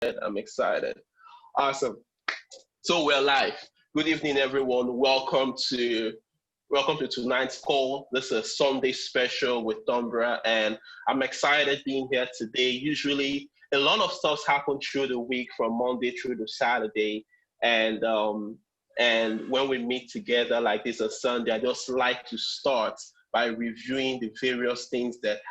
I'm excited. Awesome. So we're live. Good evening, everyone. Welcome to tonight's call. This is a Sunday special with Tonbara, and I'm excited being here today. Usually, a lot of stuff's happened through the week from Monday through to Saturday, and when we meet together like this on Sunday, I just like to start by reviewing the various things that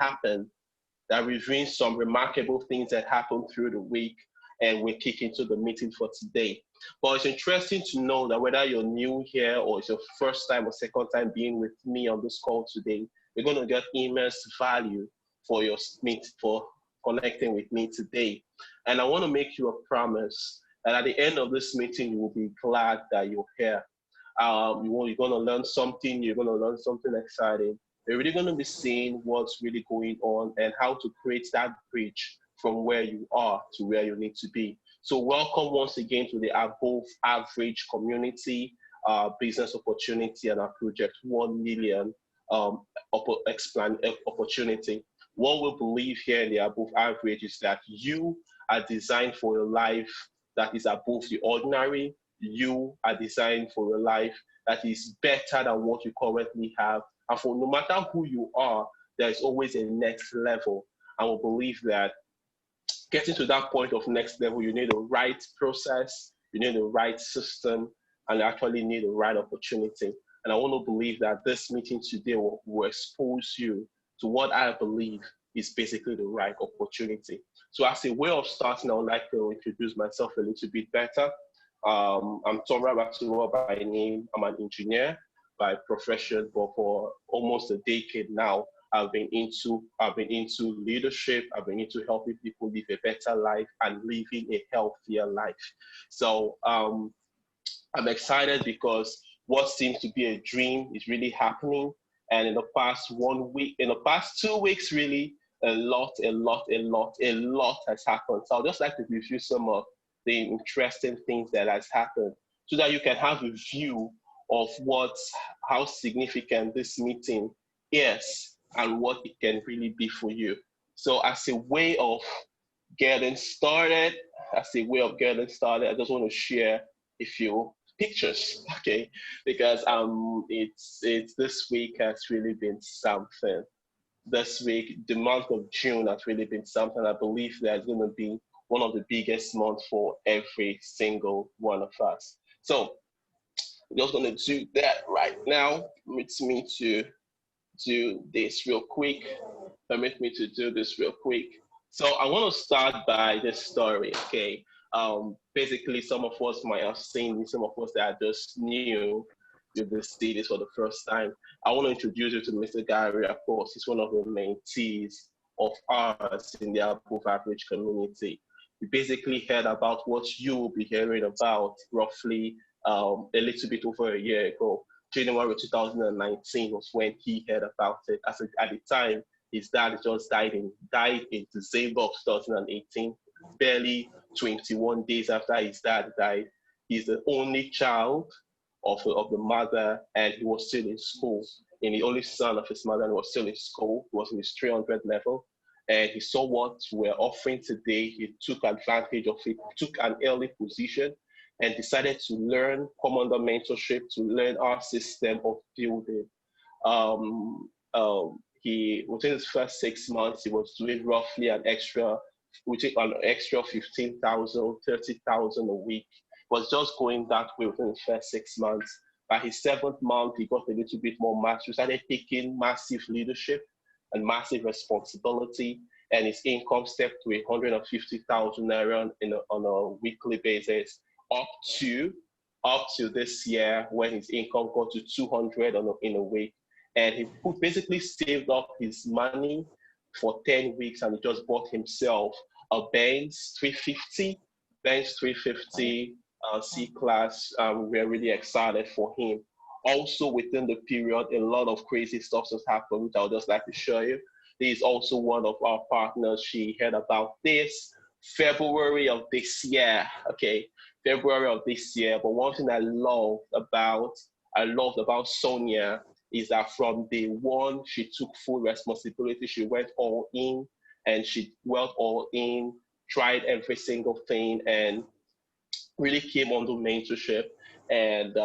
reviewing some remarkable things that happened through the week, and we kick into the meeting for today. But it's interesting to know that whether you're new here or it's your first time or second time being with me on this call today, you're going to get immense value for your meet for connecting with me today. And I want to make you a promise that at the end of this meeting, you will be glad that you're here. You're going to learn something. You're going to learn something exciting. You're really going to be seeing what's really going on and how to create that bridge from where you are to where you need to be. So welcome once again to the above average community business opportunity and our project 1 million opportunity. What we believe here in the above average is that you are designed for a life that is above the ordinary. You are designed for a life that is better than what you currently have. And for no matter who you are, there's always a next level. And we believe that getting to that point of next level, you need the right process, you need the right system, and you actually need the right opportunity. And I want to believe that this meeting today will expose you to what I believe is basically the right opportunity. So as a way of starting, I would like to introduce myself a little bit better. I'm Tonbara by name. I'm an engineer by profession, but for almost a decade now, I've been into leadership. I've been into helping people live a better life and living a healthier life. So I'm excited because what seems to be a dream is really happening. And in the past 2 weeks, really, a lot has happened. So I'd just like to review some of the interesting things that has happened so that you can have a view of how significant this meeting is and what it can really be for you. So as a way of getting started, I just want to share a few pictures, okay? Because it's this week has really been something. This week, the month of June has really been something. I believe that's going to be one of the biggest months for every single one of us. So I'm just going to do that right now. Permit me to do this real quick. So I want to start by this story, okay? Basically, some of us might have seen this, some of us that are just new, you'll see this for the first time. I want to introduce you to Mr. Gary. Of course, he's one of the mentees of ours in the above average community. We basically heard about what you will be hearing about roughly a little bit over a year ago. January 2019 was when he heard about it. At the time, his dad just died in December of 2018, barely 21 days after his dad died. He's the only child of the mother, and he was still in school. And the only son of his mother, and was still in school. He was in his 300 level. And he saw what we're offering today. He took advantage of it, took an early position, and decided to come under mentorship, to learn our system of building. Within his first 6 months, he was doing roughly an extra 15,000, 30,000 a week. Was just going that way within the first 6 months. By his 7th month, he got a little bit more mastery, started taking massive leadership and massive responsibility, and his income stepped to 150,000 naira on a weekly basis, up to this year when his income got to 200 in a week. And he basically saved up his money for 10 weeks, and he just bought himself a Benz 350 C-Class. We're really excited for him. Also within the period, a lot of crazy stuff has happened, which I would just like to show you. This is also one of our partners. She heard about this February of this year, okay? February of this year. But one thing I loved about Sonia is that from day one, she took full responsibility. She went all in, and she went all in tried every single thing, and really came under mentorship. And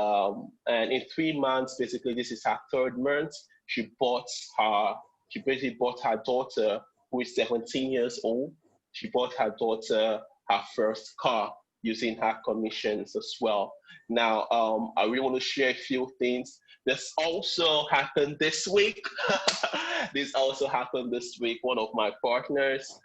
in 3 months, basically, this is her third month. She bought her she basically bought her daughter, who is 17 years old. She bought her daughter her first car using her commissions as well. Now, I really want to share a few things. This also happened this week. This also happened this week. One of my partners,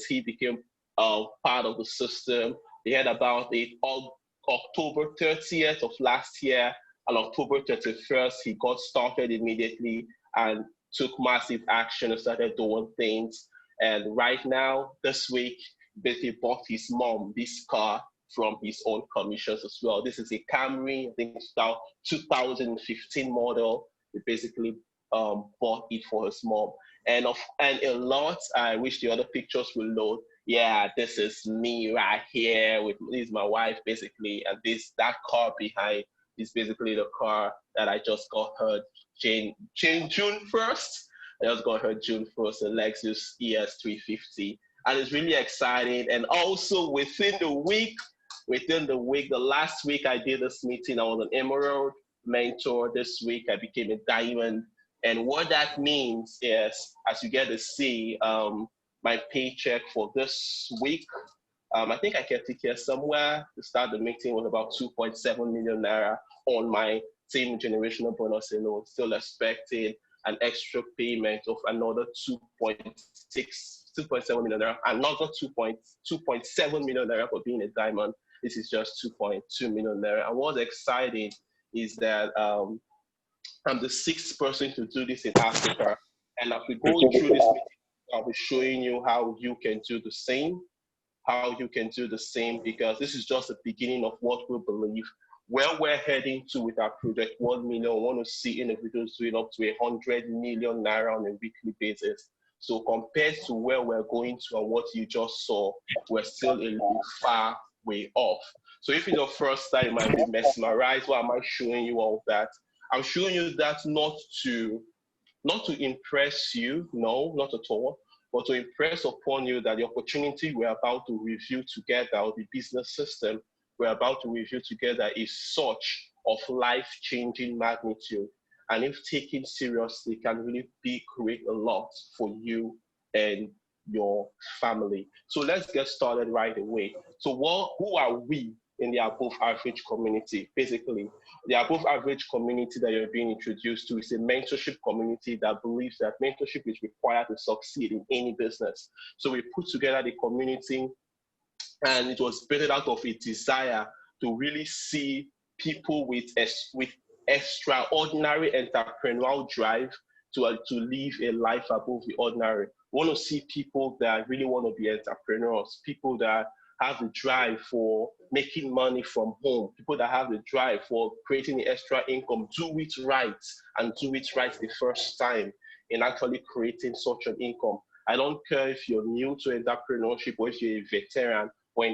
he became part of the system. They had about it all October 30th of last year, and October 31st, he got started immediately and took massive action and started doing things. And right now, this week, basically bought his mom this car from his own commissions as well. This is a Camry, I think it's about 2015 model. He basically bought it for his mom. And a lot, I wish the other pictures will load. Yeah, this is me right here with this is my wife basically, and that car behind is basically the car that I just got her June 1st. I just got her June 1st, a Lexus ES350, and it's really exciting. And also within the week, the last week I did this meeting, I was an Emerald mentor. This week I became a diamond. And what that means is, as you get to see, my paycheck for this week, I think I kept it here somewhere. To start the meeting was about 2.7 million naira on my same generational bonus alone. Still expecting an extra payment of another 2.7 million naira, another 2.7 million naira for being a diamond. This is just 2.2 million naira. And what's exciting is that I'm the sixth person to do this in Africa. And as we go through this meeting, I'll be showing you how you can do the same, because this is just the beginning of what we believe. Where we're heading to with our project 1 million, we want to see individuals doing up to 100 million naira on a weekly basis. So compared to where we're going to and what you just saw, we're still a little far way off. So if it's your first time, you might be mesmerized. Why am I showing you all that? I'm showing you that not to impress you, no, not at all, but to impress upon you that the opportunity we're about to review together, or the business system we're about to review together, is such of life-changing magnitude. And if taken seriously, can really create a lot for you and your family. So let's get started right away. So who are we in the above average community? Basically, the above average community that you're being introduced to is a mentorship community that believes that mentorship is required to succeed in any business. So we put together the community, and it was built out of a desire to really see people with extraordinary entrepreneurial drive to live a life above the ordinary. We want to see people that really want to be entrepreneurs, people that have the drive for making money from home, people that have the drive for creating extra income, do it right, and do it right the first time in actually creating such an income. I don't care if you're new to entrepreneurship or if you're a veteran, but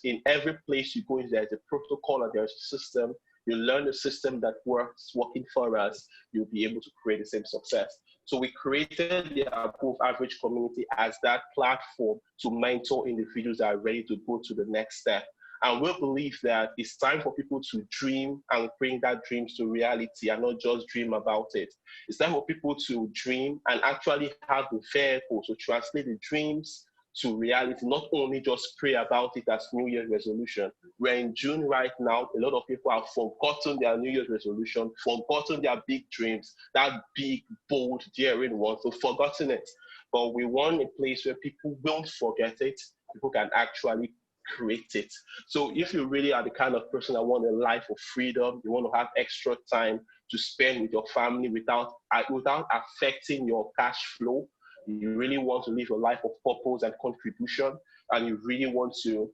in every place you go, there's a protocol and there's a system. You learn the system that working for us, you'll be able to create the same success. So we created the above average community as that platform to mentor individuals that are ready to go to the next step. And we believe that it's time for people to dream and bring that dreams to reality and not just dream about it. It's time for people to dream and actually have the vehicle to translate the dreams to reality, not only just pray about it as New Year's resolution. We're in June right now. A lot of people have forgotten their New Year's resolution, forgotten their big dreams, that big, bold, daring one, so forgotten it. But we want a place where people won't forget it, people can actually create it. So if you really are the kind of person that want a life of freedom, you want to have extra time to spend with your family without affecting your cash flow, you really want to live a life of purpose and contribution, and you really want to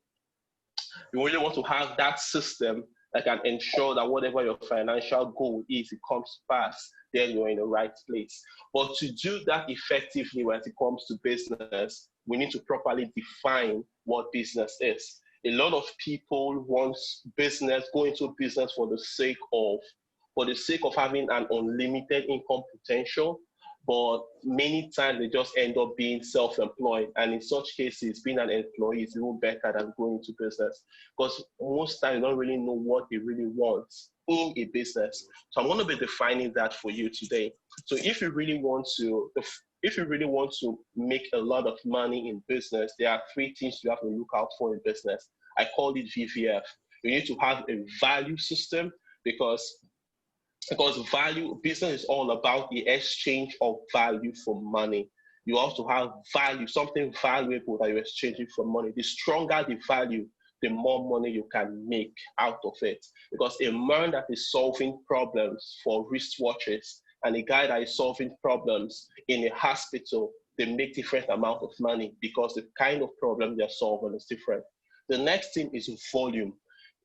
have that system that can ensure that whatever your financial goal is, it comes to pass, then you're in the right place. But to do that effectively when it comes to business, we need to properly define what business is. A lot of people go into business for the sake of having an unlimited income potential. but many times they just end up being self-employed. And in such cases, being an employee is even better than going into business, because most times you don't really know what they really want in a business. So I'm going to be defining that for you today. So if you really want to make a lot of money in business, there are three things you have to look out for in business. I call it VVF. You need to have a value system, because value business is all about the exchange of value for money. You also have value, something valuable that you're exchanging for money. The stronger the value, the more money you can make out of it. Because a man that is solving problems for wristwatches and a guy that is solving problems in a hospital, they make different amount of money because the kind of problem they're solving is different. The next thing is volume,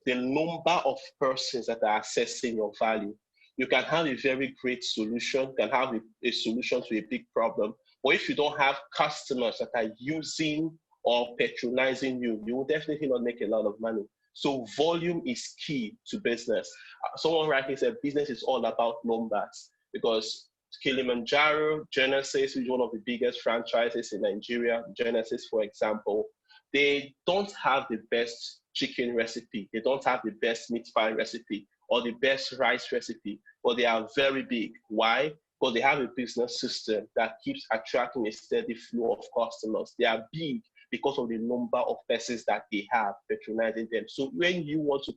the number of persons that are accessing your value. You can have a very great solution, can have a solution to a big problem, but if you don't have customers that are using or patronizing you, you will definitely not make a lot of money. So volume is key to business. Someone rightly said business is all about numbers, because Kilimanjaro, Genesis, which is one of the biggest franchises in Nigeria, Genesis, for example, they don't have the best chicken recipe. They don't have the best meat pie recipe or the best rice recipe, but they are very big. Why? Because they have a business system that keeps attracting a steady flow of customers. They are big because of the number of persons that they have patronizing them. So when you want to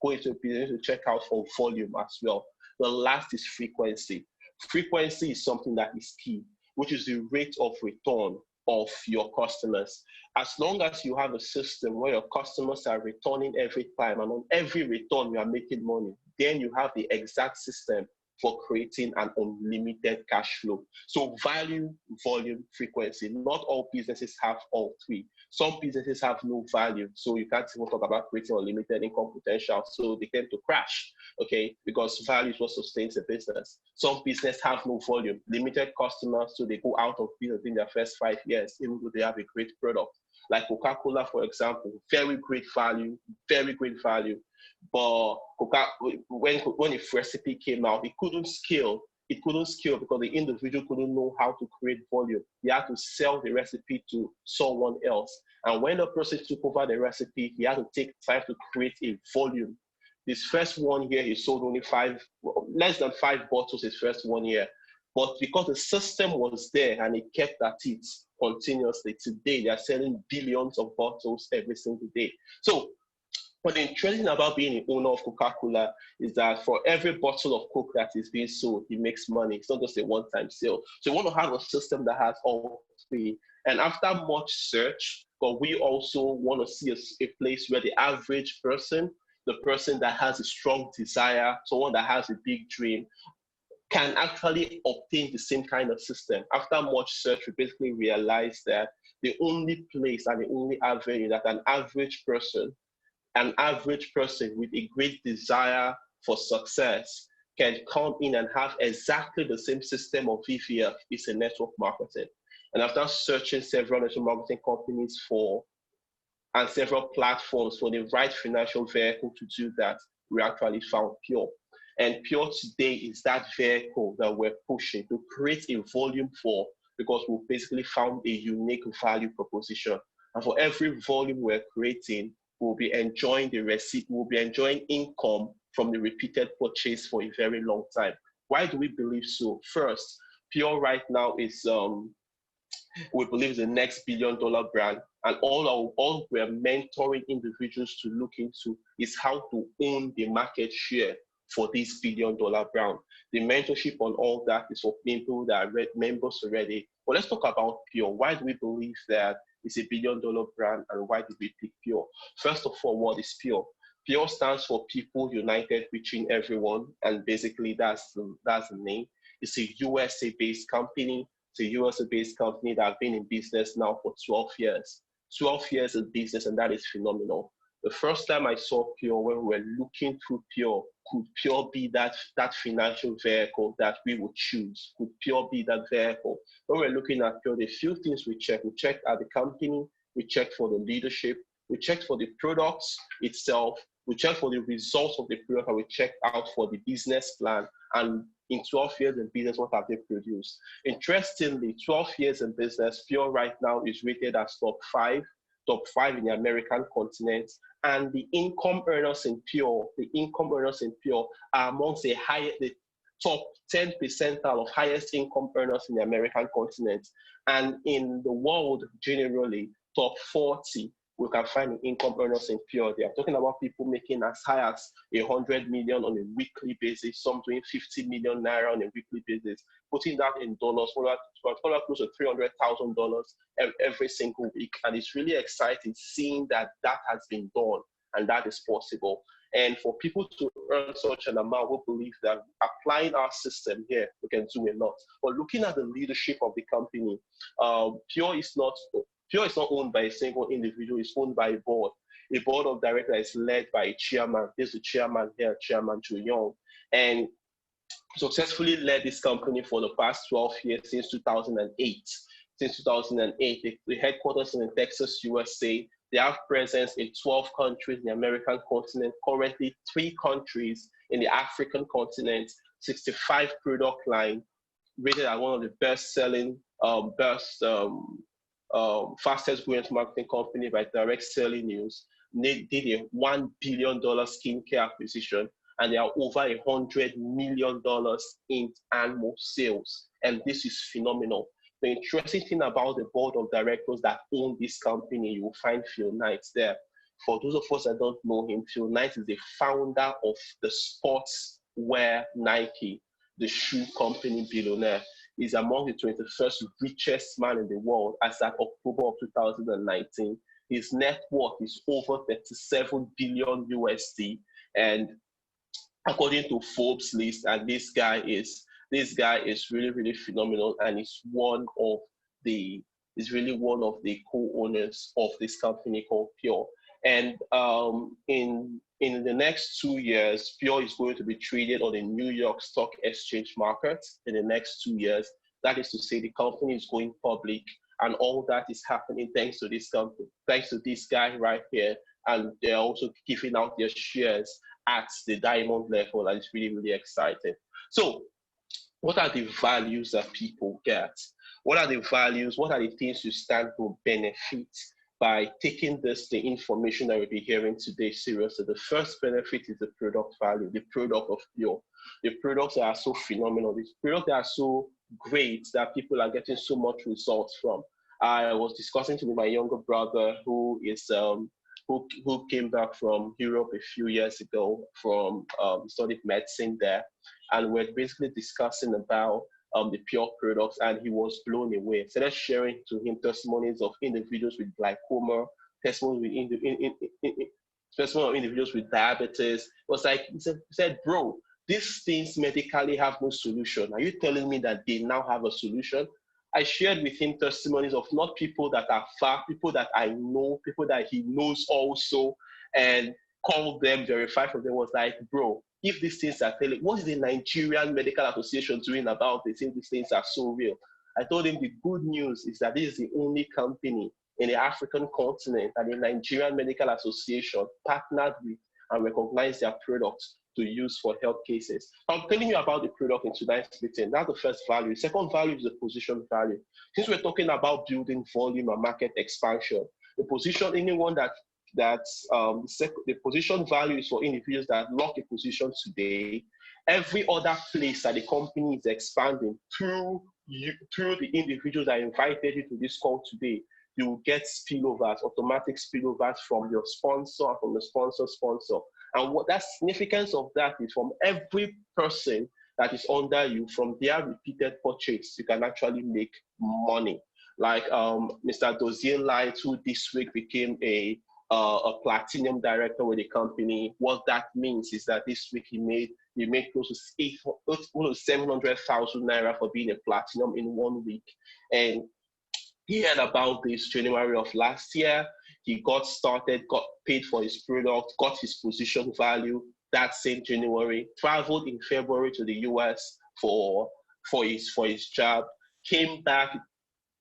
go into a business, to check out for volume as well. The last is frequency. Frequency is something that is key, which is the rate of return of your customers. As long as you have a system where your customers are returning every time, and on every return you are making money, then you have the exact system for creating an unlimited cash flow. So value, volume, frequency. Not all businesses have all three. Some businesses have no value, so you can't even talk about creating unlimited income potential, so they tend to crash, okay, because value is what sustains a business. Some businesses have no volume, limited customers, so they go out of business in their first 5 years, even though they have a great product. Like Coca-Cola, for example, very great value, but when its recipe came out, it couldn't scale. It couldn't scale because the individual couldn't know how to create volume. He had to sell the recipe to someone else. And when the person took over the recipe, he had to take time to create a volume. This first 1 year, he sold only less than 5 bottles his first 1 year. But because the system was there and it kept at it continuously, today they are selling billions of bottles every single day. So what's interesting about being an owner of Coca-Cola is that for every bottle of Coke that is being sold, he makes money. It's not just a one-time sale. So you want to have a system that has all three. And after much search, but we also want to see a place where the average person, the person that has a strong desire, someone that has a big dream, can actually obtain the same kind of system. After much search, we basically realized that the only place and the only avenue that an average person with a great desire for success can come in and have exactly the same system of VVF is in network marketing. And after searching several network marketing companies and several platforms for the right financial vehicle to do that, we actually found Pure. And Pure today is that vehicle that we're pushing to create a volume for, because we've basically found a unique value proposition. And for every volume we're creating, we'll be enjoying the receipt, we'll be enjoying income from the repeated purchase for a very long time. Why do we believe so? First, Pure right now is, we believe, is the next billion-dollar brand. And all we're mentoring individuals to look into is how to own the market share for this billion-dollar brand. The mentorship on all that is for people that are members already. But let's talk about Pure. Why do we believe that it's a billion-dollar brand, and why did we pick Pure? First of all, what is Pure? Pure stands for People United Reaching Everyone, and basically that's the name. It's a USA-based company. It's a USA-based company that have been in business now for 12 years. 12 years in business, and that is phenomenal. The first time I saw Pure, when we were looking through Pure, could Pure be that financial vehicle that we would choose? Could Pure be that vehicle? When we're looking at Pure, the few things we check. We check at the company, we check for the leadership, we check for the products itself, we check for the results of the product, and we check out for the business plan. And in 12 years in business, what have they produced? Interestingly, 12 years in business, Pure right now is rated as top five in the American continent. And the income earners in Pure, are amongst the top 10 percentile of highest income earners in the American continent. And in the world generally, top 40, we can find income earners in Pure. They are talking about people making as high as 100 million on a weekly basis, some doing 50 million naira on a weekly basis, putting that in dollars, close to $300,000 every single week. And it's really exciting seeing that has been done and that is possible. And for people to earn such an amount, we believe that applying our system here, we can do a lot. But looking at the leadership of the company, Pure is not owned by a single individual, it's owned by a board. A board of directors is led by a chairman. This is the chairman here, Chairman Chu Young, and successfully led this company for the past 12 years since 2008. Since 2008, the headquarters in Texas, USA. They have presence in 12 countries in the American continent, currently 3 countries in the African continent, 65 product line, rated as one of the best-selling, fastest growing marketing company by direct selling news. They did a $1 billion skincare acquisition, and they are over $100 million in annual sales. And this is phenomenal. The interesting thing about the board of directors that own this company, you will find Phil Knight there. For those of us that don't know him, Phil Knight is the founder of the sportswear Nike, the shoe company billionaire. He's among the 21st richest man in the world as at October of 2019. His net worth is over 37 billion USD. And according to Forbes list, and this guy is really, really phenomenal, and is really one of the co-owners of this company called Pure. And in the next 2 years, Pure is going to be traded on the New York Stock Exchange market in the next 2 years. That is to say, the company is going public, and all that is happening thanks to this company, thanks to this guy right here. And they're also giving out their shares at the diamond level, and it's really, really exciting. So, what are the values that people get? What are the values? What are the things you stand to benefit by taking the information that we'll be hearing today seriously? The first benefit is the product value, the product of Pure. The products are so phenomenal. These products are so great that people are getting so much results from. I was discussing with my younger brother who came back from Europe a few years ago from studied medicine there, and we're basically discussing about the Pure products, and he was blown away. So let's sharing to him testimonies of individuals with glaucoma, testimonies of individuals with diabetes. It was like, he said, bro, these things medically have no solution. Are you telling me that they now have a solution? I shared with him testimonies of not people that are far, people that I know, people that he knows also, and called them, verified from them, was like, bro, if these things are telling, what is the Nigerian Medical Association doing about this if these things are so real? I told him the good news is that this is the only company in the African continent that the Nigerian Medical Association partnered with and recognized their products to use for health cases. I'm telling you about the product in tonight's meeting. That's the first value. The second value is the position value. Since we're talking about building volume and market expansion, the position, anyone the position value is for individuals that lock a position today. Every other place that the company is expanding through the individuals that invited you to this call today, you will get spillovers, automatic spillovers from your sponsor, from the sponsor. And what that significance of that is, from every person that is under you, from their repeated purchase, you can actually make money. Like Mr. Dozier Light, who this week became a platinum director with the company. What that means is that this week he made close to 700,000 naira for being a platinum in 1 week. And he heard about this January of last year. He got started, got paid for his product, got his position value that same January, traveled in February to the US for his job, came back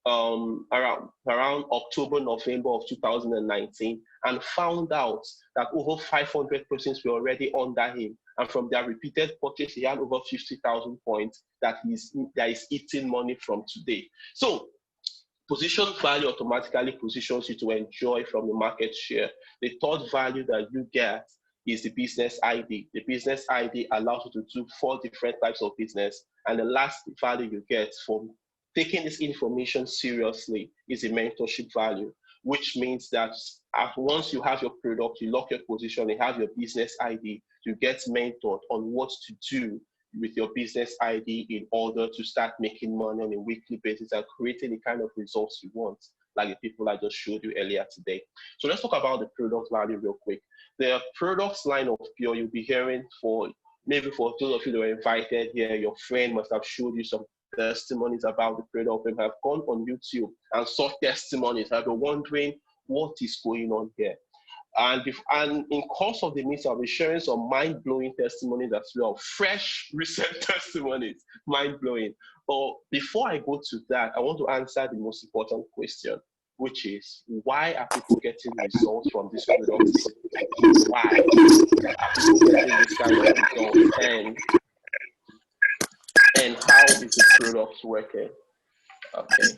around October, November of 2019, and found out that over 500 persons were already under him. And from their repeated purchase, he had over 50,000 points that is eating money from today. So position value automatically positions you to enjoy from the market share. The third value that you get is the business ID. The business ID allows you to do 4 different types of business. And the last value you get from taking this information seriously is the mentorship value, which means that once you have your product, you lock your position, you have your business ID, you get mentored on what to do with your business ID in order to start making money on a weekly basis and creating the kind of results you want, like the people I just showed you earlier today. So let's talk about the product value real quick. The products line of Pure you'll be hearing maybe for those of you that were invited here, your friend must have showed you some testimonies about the product and have gone on YouTube and saw testimonies. Have been wondering what is going on here. And in course of the meeting, I'll be sharing some mind-blowing testimonies as well, fresh, recent testimonies, mind-blowing. But before I go to that, I want to answer the most important question, which is, why are people getting results from this product? Why are people getting this kind of results? And how is the product working? Okay,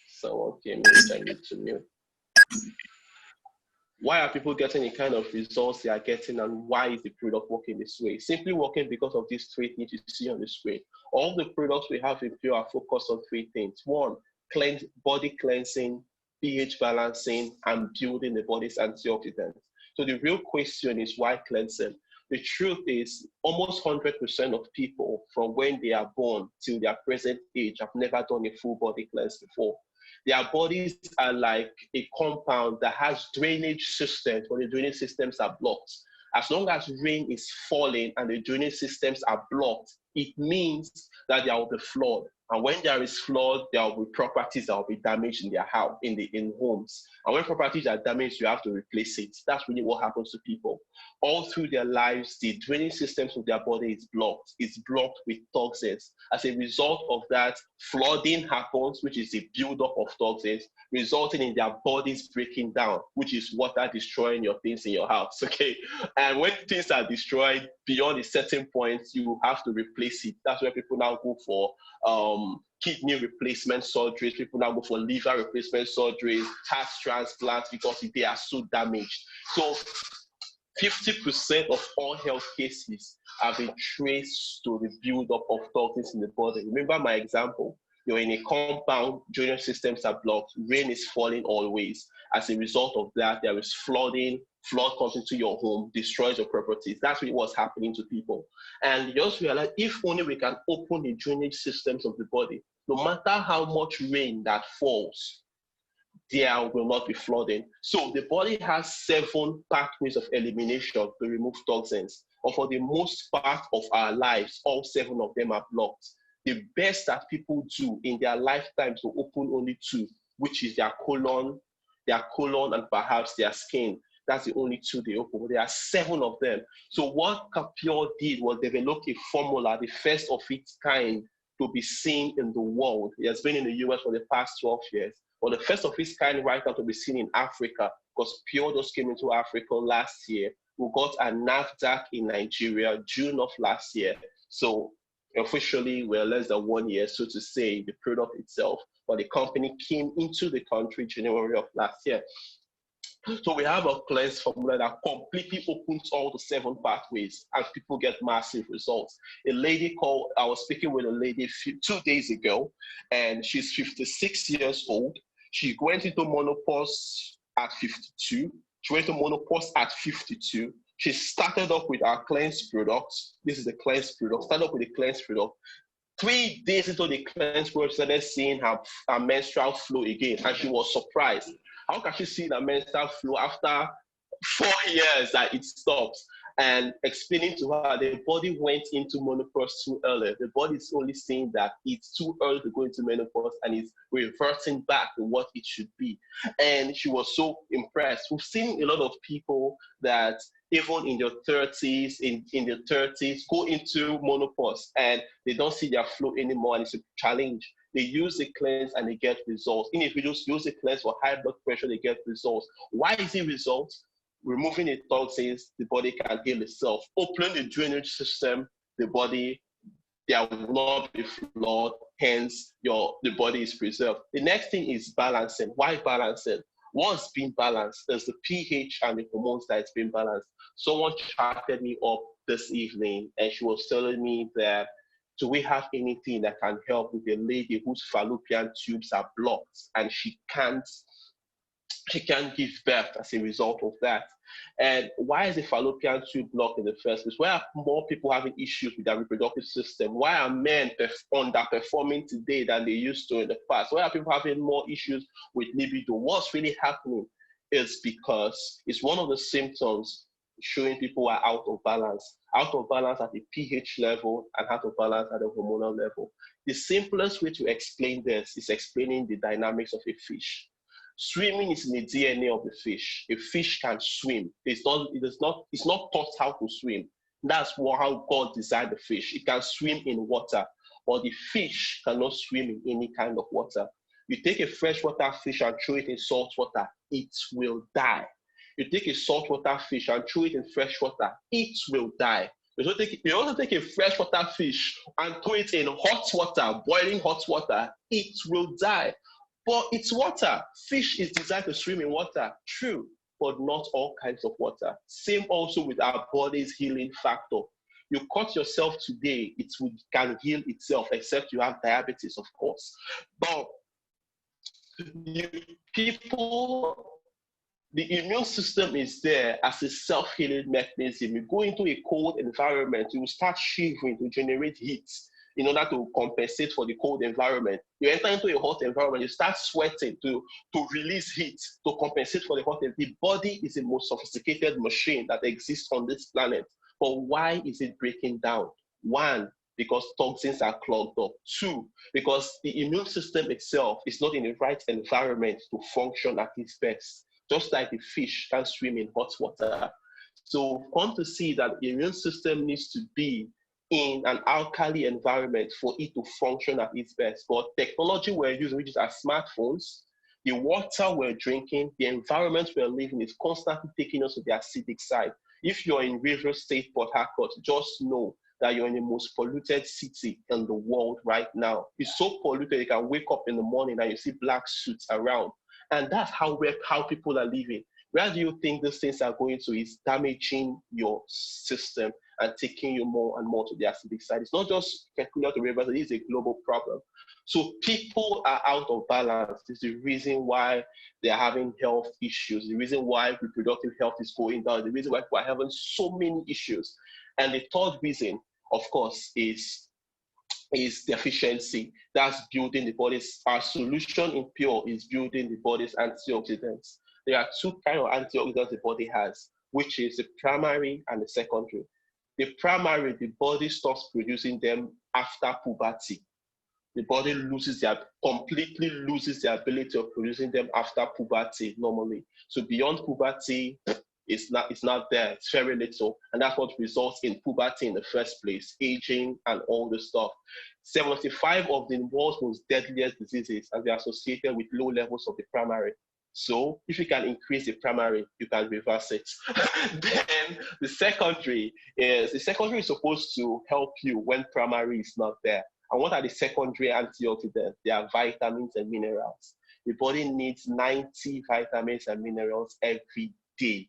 so I need to mute. Why are people getting the kind of results they are getting, and why is the product working this way? Simply working because of these 3 things you see on the screen. All the products we have in Pure are focused on 3 things. 1, body cleansing, pH balancing, and building the body's antioxidants. So the real question is, why cleansing? The truth is, almost 100% of people from when they are born till their present age have never done a full body cleanse before. Their bodies are like a compound that has drainage systems, but the drainage systems are blocked. As long as rain is falling and the drainage systems are blocked, it means that there will be flood. And when there is flood, there will be properties that will be damaged in their house, in homes. And when properties are damaged, you have to replace it. That's really what happens to people. All through their lives, the drainage systems of their body is blocked. It's blocked with toxins. As a result of that, flooding happens, which is the buildup of toxins, resulting in their bodies breaking down, which is water destroying your things in your house, okay? And when things are destroyed beyond a certain point, you have to replace it. That's where people now go for kidney replacement surgeries. People now go for liver replacement surgeries, heart transplants, because they are so damaged. So 50% of all health cases have been traced to the buildup of toxins in the body. Remember my example. You're in a compound, drainage systems are blocked, rain is falling always. As a result of that, there is flooding, flood comes into your home, destroys your properties. That's really what's happening to people. And you just realize, if only we can open the drainage systems of the body, no matter how much rain that falls, there will not be flooding. So the body has 7 pathways of elimination to remove toxins. But for the most part of our lives, all 7 of them are blocked. The best that people do in their lifetime to open only 2, which is their colon, and perhaps their skin. That's the only 2 they open. There are 7 of them. So what Pure did was develop a formula, the first of its kind to be seen in the world. It has been in the US for the past 12 years. Or the first of its kind right now to be seen in Africa, because Pure just came into Africa last year. We got a NAFDAC in Nigeria, June of last year. So officially, we're less than 1 year, so to say, the product itself. But the company came into the country January of last year. So we have a cleanse formula that completely opens all the 7 pathways, and people get massive results. I was speaking with a lady 2 days ago, and she's 56 years old. She went into menopause at 52. She went to menopause at 52. She started off with our cleanse product. This is the cleanse product. Started off with the cleanse product. 3 days into the cleanse product, started seeing her menstrual flow again, and she was surprised. How can she see the menstrual flow after 4 years that it stops? And explaining to her, the body went into menopause too early. The body is only saying that it's too early to go into menopause, and it's reverting back to what it should be. And she was so impressed. We've seen a lot of people that even in their 30s, in their 30s, go into menopause and they don't see their flow anymore, and it's a challenge. They use the cleanse and they get results. Individuals use the cleanse for high blood pressure, they get results. Why is it results? Removing the toxins, the body can heal itself. Opening the drainage system, the body, there will not be flood, hence the body is preserved. The next thing is balancing. Why balancing? Once being balanced, there's the pH and the hormones that is being balanced. Someone chatted me up this evening and she was telling me that, do we have anything that can help with a lady whose fallopian tubes are blocked and she can't give birth as a result of that? And why is the fallopian tube blocked in the first place? Why are more people having issues with their reproductive system? Why are men underperforming today than they used to in the past? Why are people having more issues with libido? What's really happening is because it's one of the symptoms showing people are out of balance at the pH level and out of balance at the hormonal level. The simplest way to explain this is explaining the dynamics of a fish. Swimming is in the DNA of the fish. A fish can swim. It's not taught how to swim. That's how God designed the fish. It can swim in water, but the fish cannot swim in any kind of water. You take a freshwater fish and throw it in salt water, it will die. You take a saltwater fish and throw it in fresh water, it will die. You also take a freshwater fish and throw it in hot water, boiling hot water, it will die. But it's water. Fish is designed to swim in water, true, but not all kinds of water. Same also with our body's healing factor. You cut yourself today, can heal itself, except you have diabetes, of course. But the immune system is there as a self-healing mechanism. You go into a cold environment, you will start shivering to generate heat in order to compensate for the cold environment. You enter into a hot environment, you start sweating to release heat, to compensate for the hot environment. The body is the most sophisticated machine that exists on this planet. But why is it breaking down? One, because toxins are clogged up. Two, because the immune system itself is not in the right environment to function at its best. Just like the fish can swim in hot water. So come to see that the immune system needs to be in an alkali environment for it to function at its best. But technology we're using, which is our smartphones, the water we're drinking, the environment we're living is constantly taking us to the acidic side. If you're in River State, Port Harcourt, just know that you're in the most polluted city in the world right now. It's so polluted, you can wake up in the morning and you see black suits around. And that's how people are living. Where do you think these things are going to? Is damaging your system and taking you more and more to the acidic side. It's not just peculiar to rivers, it is a global problem. So people are out of balance. This is the reason why they're having health issues, the reason why reproductive health is going down, the reason why people are having so many issues. And the third reason, of course, is deficiency. That's building the body's, our solution in Pure is building the body's antioxidants. There are two kinds of antioxidants the body has, which is the primary and the secondary. The primary, the body stops producing them after puberty. The body completely loses the ability of producing them after puberty normally. So beyond puberty, it's not there, it's very little. And that's what results in puberty in the first place, aging and all the stuff. 75 of the world's most deadliest diseases are associated with low levels of the primary. So if you can increase the primary, you can reverse it. Then the secondary is supposed to help you when primary is not there. And what are the secondary antioxidants? They are vitamins and minerals. The body needs 90 vitamins and minerals every day.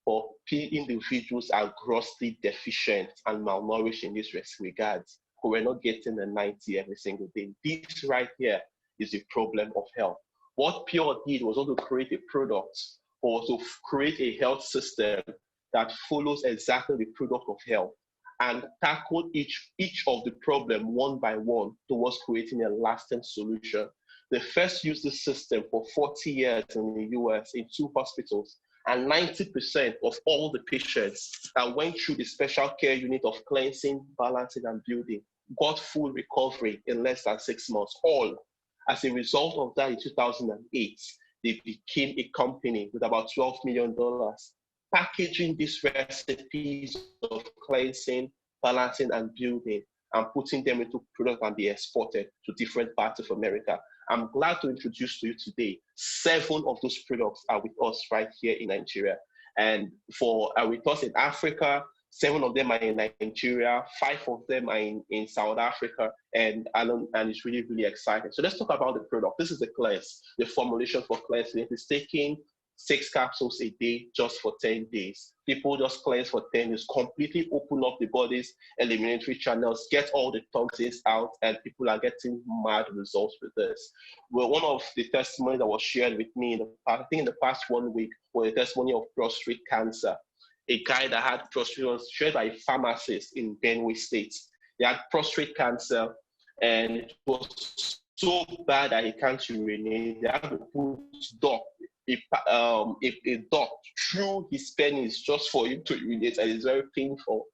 But individuals are grossly deficient and malnourished in this regard. But we're not getting the 90 every single day. This right here is the problem of health. What Pure did was not to create a product or to create a health system that follows exactly the product of health and tackle each of the problem one by one towards creating a lasting solution. They first used this system for 40 years in the US in 2 hospitals, and 90% of all the patients that went through the special care unit of cleansing, balancing, and building got full recovery in less than 6 months, all. As a result of that, in 2008, they became a company with about $12 million, packaging these recipes of cleansing, balancing, and building, and putting them into product and be exported to different parts of America. I'm glad to introduce to you today 7 of those products are with us right here in Nigeria. And with us in Africa, 7 of them are in Nigeria, 5 of them are in South Africa, and it's really, really exciting. So let's talk about the product. This is the cleanse, the formulation for cleansing. It is taking 6 capsules a day just for 10 days. People just cleanse for 10 days, completely open up the body's eliminatory channels, get all the toxins out, and people are getting mad results with this. Well, one of the testimonies that was shared with me I think in the past 1 week, was a testimony of prostate cancer. A guy that had prostate was shared by a pharmacist in Benue State. He had prostate cancer, and it was so bad that he can't urinate. They had to put a dot through his penis just for him to urinate, and it's very painful.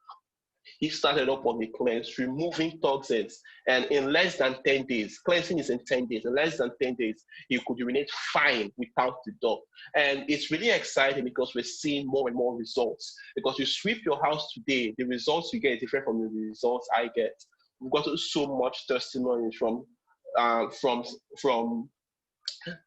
He started up on the cleanse, removing toxins, and in less than 10 days, cleansing is in 10 days, in less than 10 days, he could urinate fine without the dot. And it's really exciting because we're seeing more and more results. Because you sweep your house today, the results you get is different from the results I get. We've got so much testimonies from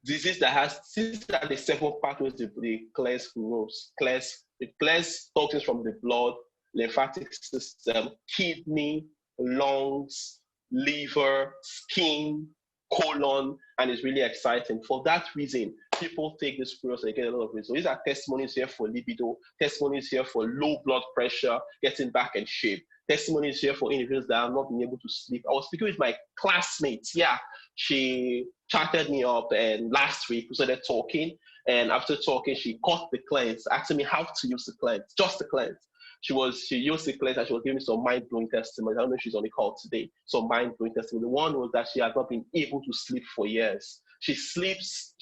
disease that has, since that the 7 pathways the cleanse rules, it cleanse toxins from the blood, lymphatic system, kidney, lungs, liver, skin, colon, and it's really exciting. For that reason, people take this product and get a lot of results. These are testimonies here for libido, testimonies here for low blood pressure, getting back in shape, testimonies here for individuals that have not been able to sleep. I was speaking with my classmates. Yeah, she chatted me up, and last week we started talking. And after talking, she caught the cleanse, asking me how to use the cleanse, just the cleanse. She used the cleanse and she was giving me some mind-blowing testimonies. I don't know if she's on the call today. Some mind-blowing testimony. The one was that she has not been able to sleep for years. She sleeps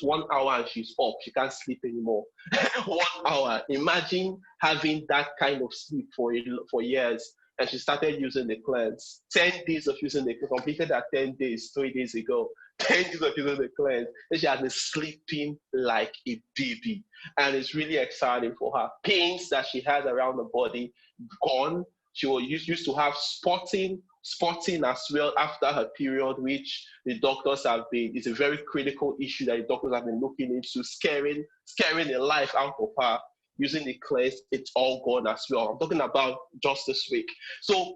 1 hour and she's up. She can't sleep anymore. 1 hour. Imagine having that kind of sleep for years. And she started using the cleanse. 10 days of using the cleanse. Completed that 10 days, 3 days ago. 10 days of using the cleanse. And she has been sleeping like a baby. And it's really exciting for her. Pains that she has around the body, gone. She was used to have spotting as well after her period, which the doctors it's a very critical issue that the doctors have been looking into, scaring the life out of her. Using the cleanse, it's all gone as well. I'm talking about just this week. So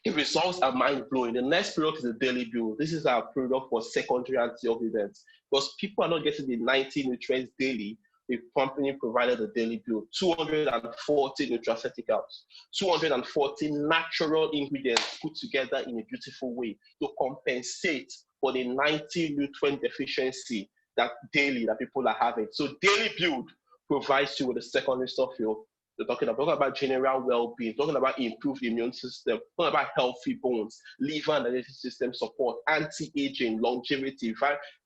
the results are mind-blowing. The next product is the Daily Build. This is our product for secondary antioxidants. Because people are not getting the 90 nutrients daily, the company provided the Daily Build. 240 nutraceuticals, 240 natural ingredients put together in a beautiful way to compensate for the 90 nutrient deficiency that people are having. So Daily Build provides you with the secondary stuff you're talking about general well-being, talking about improved immune system, talking about healthy bones, liver and digestive system support, anti-aging, longevity,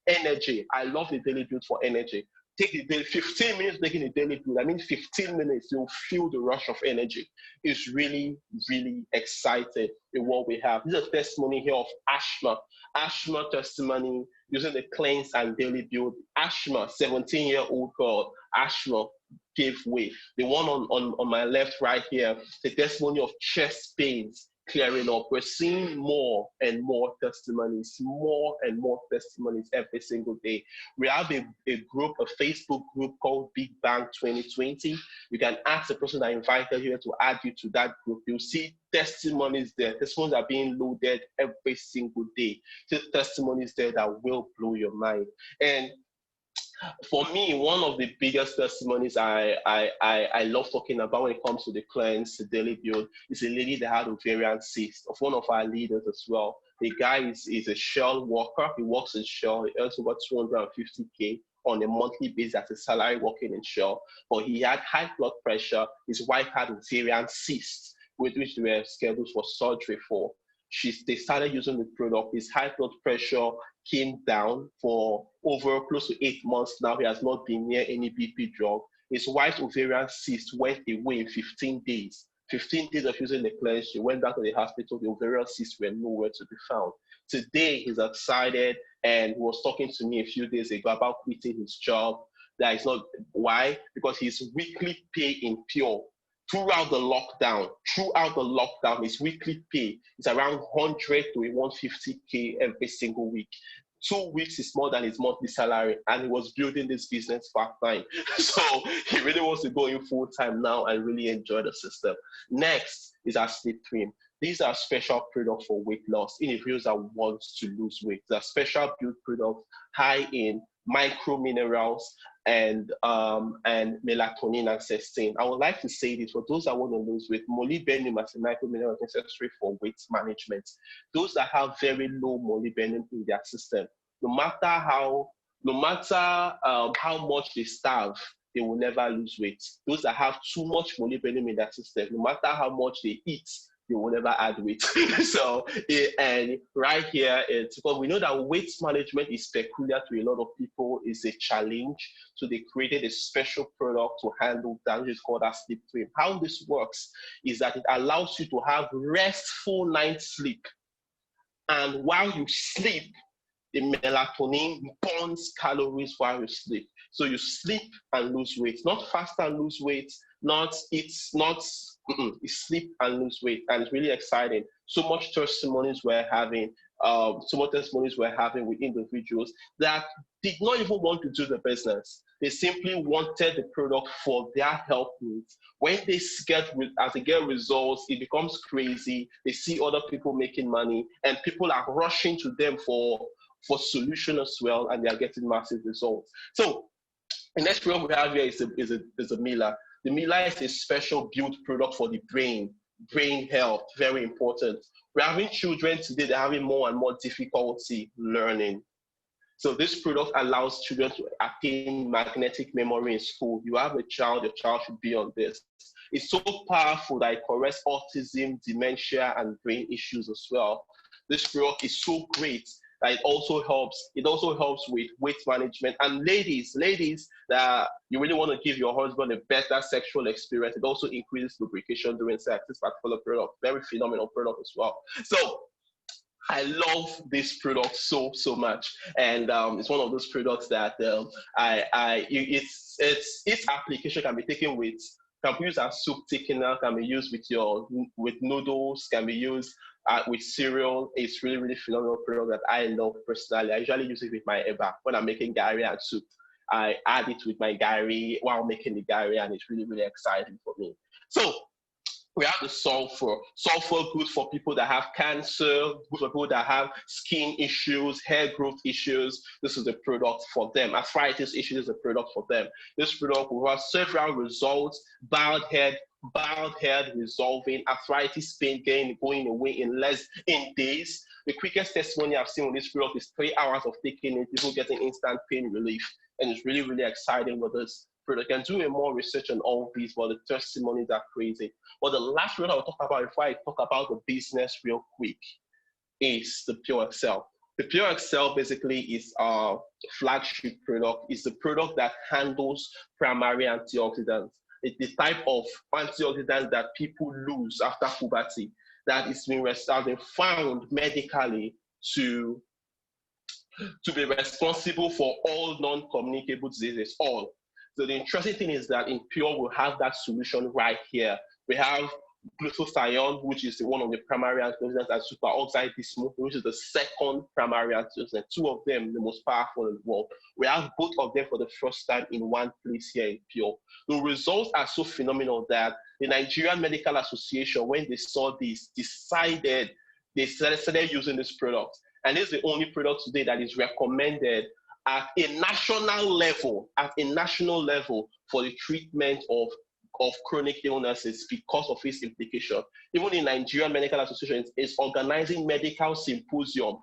energy. I love the Daily Build for energy. Take the daily 15 minutes making a Daily Build. I mean 15 minutes, you'll feel the rush of energy. It's really, really exciting in what we have. This is a testimony here of Ashma testimony using the cleanse and Daily Build. Ashma, 17-year-old girl, Ashma gave way. The one on my left right here, the testimony of chest pains clearing up. We're seeing more and more testimonies every single day. We have a Facebook group called Big Bang 2020. You can ask the person that invited you to add you to that group. You'll see testimonies there. Testimonies are being loaded every single day. Testimonies there that will blow your mind. And for me, one of the biggest testimonies I love talking about when it comes to the cleanse, the Daily Build, is a lady that had ovarian cyst of one of our leaders as well. The guy is a Shell worker. He works in Shell. He earns about 250K on a monthly basis as a salary working in Shell. But he had high blood pressure. His wife had ovarian cyst, with which they were scheduled for surgery for. They started using the product. His high blood pressure came down for over close to 8 months now. He has not been near any BP drug. His wife's ovarian cyst went away in 15 days. 15 days of using the cleanse, she went back to the hospital. The ovarian cysts were nowhere to be found. Today, he's excited and he was talking to me a few days ago about quitting his job. That is not why, because his weekly pay in Pure throughout the lockdown, his weekly pay is around 100 to 150K every single week. 2 weeks is more than his monthly salary, and he was building this business part-time. So he really wants to go in full-time now and really enjoy the system. Next is our sleep cream. These are special products for weight loss individuals that want to lose weight. They're special build products high in micro minerals and melatonin and cysteine. I would like to say this for those that want to lose weight. Molybdenum as a micro mineral is necessary for weight management. Those that have very low molybdenum in their system, no matter how much they starve, they will never lose weight. Those that have too much molybdenum in their system, no matter how much they eat, they will never add weight. So, and right here, it's because we know that weight management is peculiar to a lot of people, is a challenge. So they created a special product to handle that, which is called a sleep cream. How this works is that it allows you to have restful night sleep. And while you sleep, the melatonin burns calories while you sleep. So you sleep and lose weight, not fast and lose weight, it's sleep and lose weight. And it's really exciting. So much testimonies we're having with individuals that did not even want to do the business. They simply wanted the product for their health needs. When they get results, it becomes crazy. They see other people making money, and people are rushing to them for solution as well, and they are getting massive results. So the next product we have here is a Mila. The Mila is a special built product for the brain health, very important. We're having children today, they're having more and more difficulty learning. So this product allows children to attain magnetic memory in school. You have a child, your child should be on this. It's so powerful that it corrects autism, dementia, and brain issues as well. This product is so great that it also helps with weight management. And ladies that you really want to give your husband a better sexual experience, it also increases lubrication during sex. This particular product, very phenomenal product as well. So I love this product so much, and it's one of those products that its application can be taken with, can be used as soup thickener, can be used with noodles, can be used with cereal. It's really phenomenal product that I love personally. I usually use it with my eba when I'm making gari and soup. I add it with my gari while making the gari, and it's really exciting for me. So we have the sulfur. Sulfur, good for people that have cancer, good for people that have skin issues, hair growth issues. This is the product for them. Arthritis issues is a product for them. This product will have several results: bald head resolving, arthritis pain going away in days. The quickest testimony I've seen with this product is 3 hours of taking it, people getting instant pain relief. And it's really exciting with this product. I can do more research on all these, but the testimonies are crazy. But the last product I'll talk about before I talk about the business real quick is the Pure Excel. The Pure Excel basically is our flagship product. It's the product that handles primary antioxidants. It's the type of antioxidants that people lose after puberty that is being found medically to be responsible for all non-communicable diseases, all. So the interesting thing is that in Pure, we'll have that solution right here. We have glutathione, which is one of the primary antioxidants, and superoxide bismuth, which is the second primary antioxidant. Two of them, the most powerful in the world. We have both of them for the first time in one place here in Pure. The results are so phenomenal that the Nigerian Medical Association, when they saw this, they started using this product. And this is the only product today that is recommended at a national level for the treatment of chronic illnesses because of its implication. Even the Nigerian Medical Association is organizing medical symposium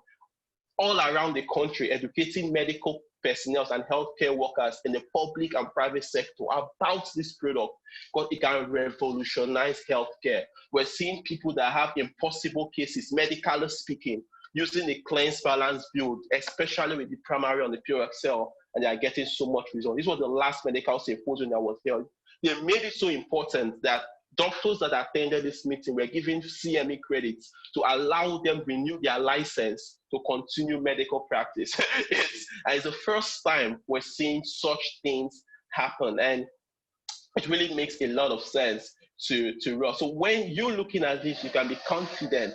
all around the country, educating medical personnel and healthcare workers in the public and private sector about this product, because it can revolutionize healthcare. We're seeing people that have impossible cases, medically speaking, using the cleanse balance build, especially with the primary on the Pure Excel, and they are getting so much result. This was the last medical symposium that was held. They made it so important that doctors that attended this meeting were given CME credits to allow them renew their license to continue medical practice. It's the first time we're seeing such things happen. And It really makes a lot of sense to run. So when you're looking at this, you can be confident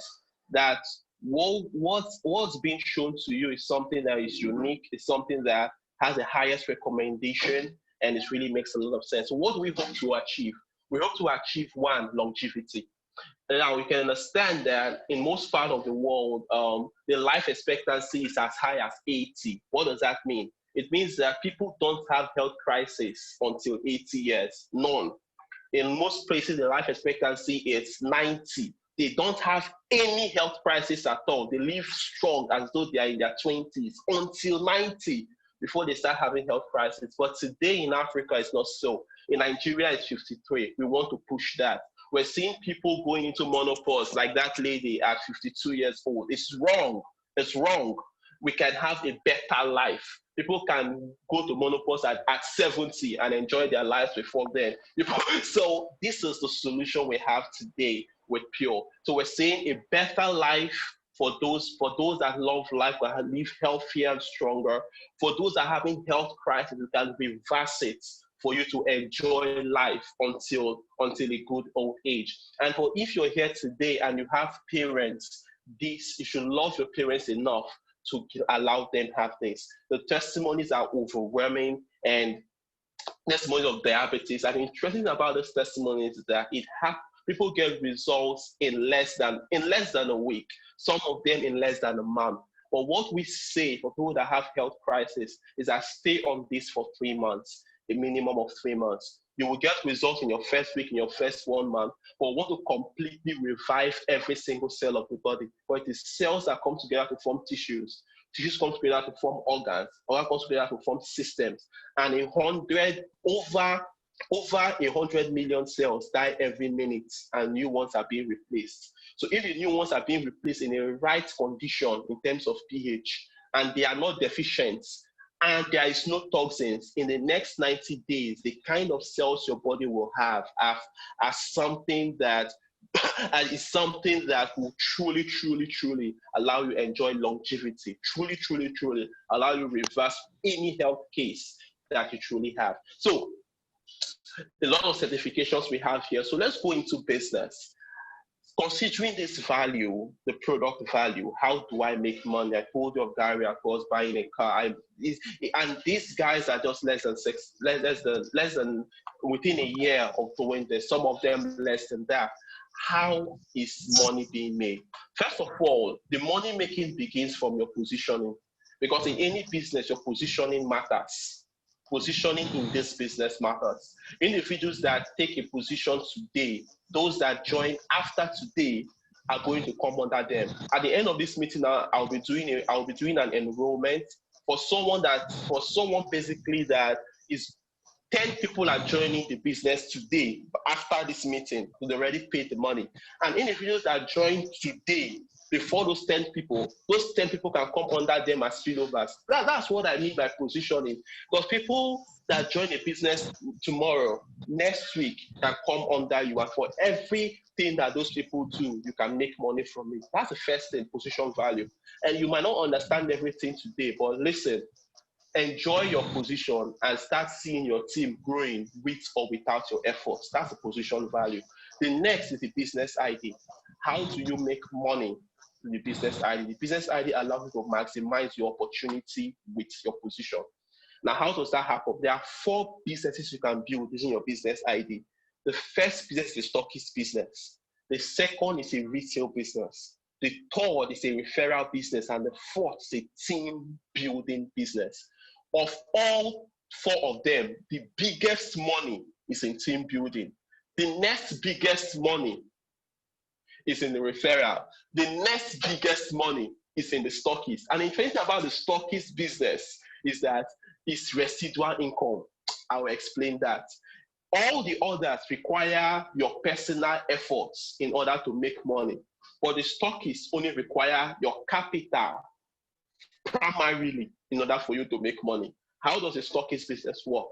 that what's being shown to you is something that is unique, is something that has the highest recommendation, and it really makes a lot of sense. So what do we hope to achieve? We hope to achieve one, longevity. Now we can understand that in most part of the world, the life expectancy is as high as 80. What does that mean? It means that people don't have health crisis until 80 years. None. In most places, the life expectancy is 90. They don't have any health crisis at all. They live strong as though they are in their 20s until 90 before they start having health crisis. But today in Africa, it's not so. In Nigeria, it's 53. We want to push that. We're seeing people going into menopause like that lady at 52 years old. It's wrong. It's wrong. We can have a better life. People can go to menopause at 70 and enjoy their lives before then. So this is the solution we have today with Pure. So we're saying a better life for those that love life, that live healthier and stronger. For those that are having health crisis, we can reverse it for you to enjoy life until a good old age. And for if you're here today and you have parents, you should love your parents enough to allow them have this. The testimonies are overwhelming, and testimonies of diabetes. And interesting about this testimony is that people get results in less than a week. Some of them in less than a month. But what we say for people that have health crisis is that stay on this for 3 months, a minimum of 3 months. You will get results in your first week, in your first 1 month, but want to completely revive every single cell of the body. But it is cells that come together to form tissues. Tissues come together to form organs. Organs come together to form systems. And over 100 million cells die every minute, and new ones are being replaced. So if the new ones are being replaced in a right condition in terms of pH, and they are not deficient, and there is no toxins, in the next 90 days, the kind of cells your body will have are something that is something that will truly, truly, truly allow you enjoy longevity, truly, truly, truly allow you reverse any health case that you truly have. So a lot of certifications we have here. So let's go into business. Considering this value, the product value, how do I make money? I told you of Gary, of course, buying a car. And these guys are just less than within a year of doing this. Some of them less than that. How is money being made? First of all, the money making begins from your positioning, because in any business, your positioning matters. Positioning in this business matters. Individuals that take a position today, those that join after today are going to come under them. At the end of this meeting, I'll be doing an enrollment for someone basically that is 10 people are joining the business today after this meeting. They already paid the money. And individuals that join today before those 10 people can come under them as spillovers. That's what I mean by positioning. Because people that join a business tomorrow, next week, can come under you. And for everything that those people do, you can make money from it. That's the first thing, position value. And you might not understand everything today, but listen, enjoy your position and start seeing your team growing with or without your efforts. That's the position value. The next is the business ID. How do you make money with the business ID? The business ID allows you to maximize your opportunity with your position. Now, how does that happen? There are 4 businesses you can build using your business ID. The first business is a stockist business. The second is a retail business. The third is a referral business. And the fourth is a team building business. Of all 4 of them, the biggest money is in team building. The next biggest money is in the referral. The next biggest money is in the stockist. And the interesting thing about the stockist business is that it's residual income. I will explain that. All the others require your personal efforts in order to make money. But the stockists only require your capital primarily in order for you to make money. How does a stockist business work?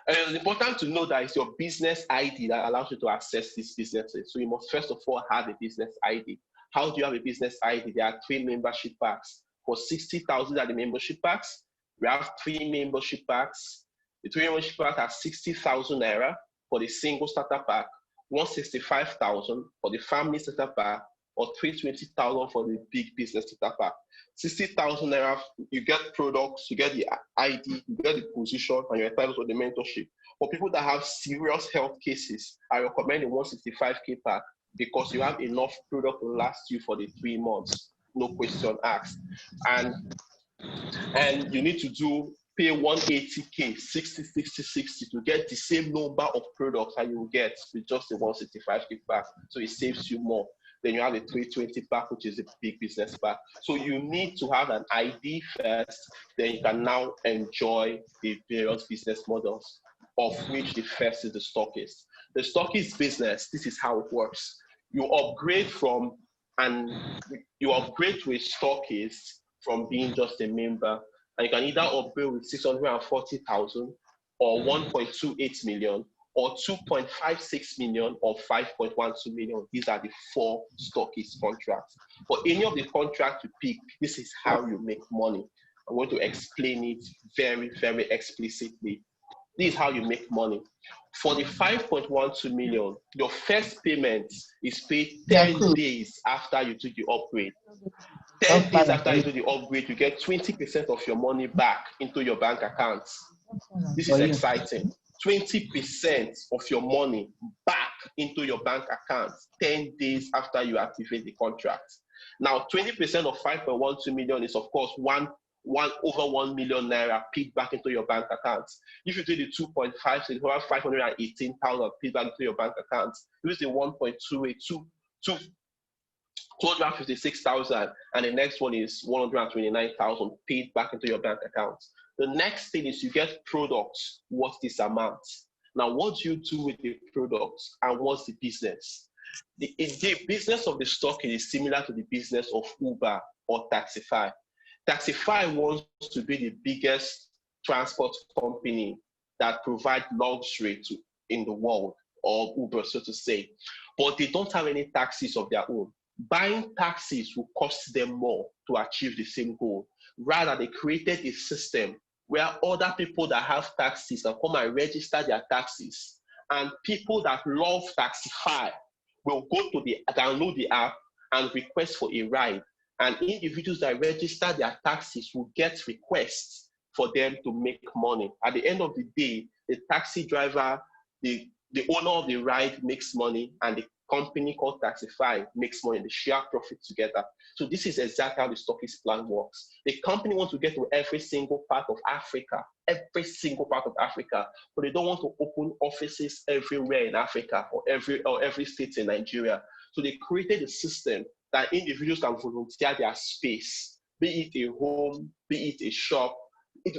And it's important to know that it's your business ID that allows you to access these businesses. So you must first of all have a business ID. How do you have a business ID? There are 3 membership packs. For 60,000 are the membership packs. We have 3 membership packs. The 3 membership pack has 60,000 naira for the single starter pack, 165,000 for the family starter pack, or 320,000 for the big business starter pack. 60,000 naira, you get products, you get the ID, you get the position, and you're entitled to the mentorship. For people that have serious health cases, I recommend the 165K pack because you have enough product to last you for the 3 months, no question asked. And you need to pay 180K, 60, 60, 60 to get the same number of products that you will get with just the 165K pack. So it saves you more. Then you have the 320 pack, which is a big business pack. So you need to have an ID first, then you can now enjoy the various business models, of which the first is the stockist. The stockist business, this is how it works. You upgrade to a stockist from being just a member, and you can either upgrade with 640,000 or 1.28 million or 2.56 million or 5.12 million. These are the 4 stockist contracts. For any of the contracts you pick, this is how you make money. I'm going to explain it very, very explicitly. This is how you make money. For the 5.12 million, your first payment is paid 10 days after you do the upgrade. 10 days after you do the upgrade, you get 20% of your money back into your bank accounts. This is exciting. 20% of your money back into your bank account 10 days after you activate the contract. Now, 20% of 5.12 million is, of course, over 1 million naira paid back into your bank account. If you do the 2.5, so it's around 518,000 paid back into your bank account. Use the 1.28, 256,000, and the next one is 129,000 paid back into your bank account. The next thing is you get products worth this amount. Now, what do you do with the products and what's the business? The business of the stock is similar to the business of Uber or Taxify. Taxify wants to be the biggest transport company that provides luxury in the world, or Uber, so to say, but they don't have any taxis of their own. Buying taxis will cost them more to achieve the same goal. Rather, they created a system where other people that have taxis can come and register their taxis, and people that love Taxify will download the app and request for a ride. And individuals that register their taxis will get requests for them to make money. At the end of the day, the taxi driver, the owner of the ride makes money, and the company called Taxify makes money. They share profit together. So this is exactly how the stockist plan works. The company wants to get to every single part of Africa, but they don't want to open offices everywhere in Africa or every state in Nigeria. So they created a system that individuals can volunteer their space, be it a home, be it a shop,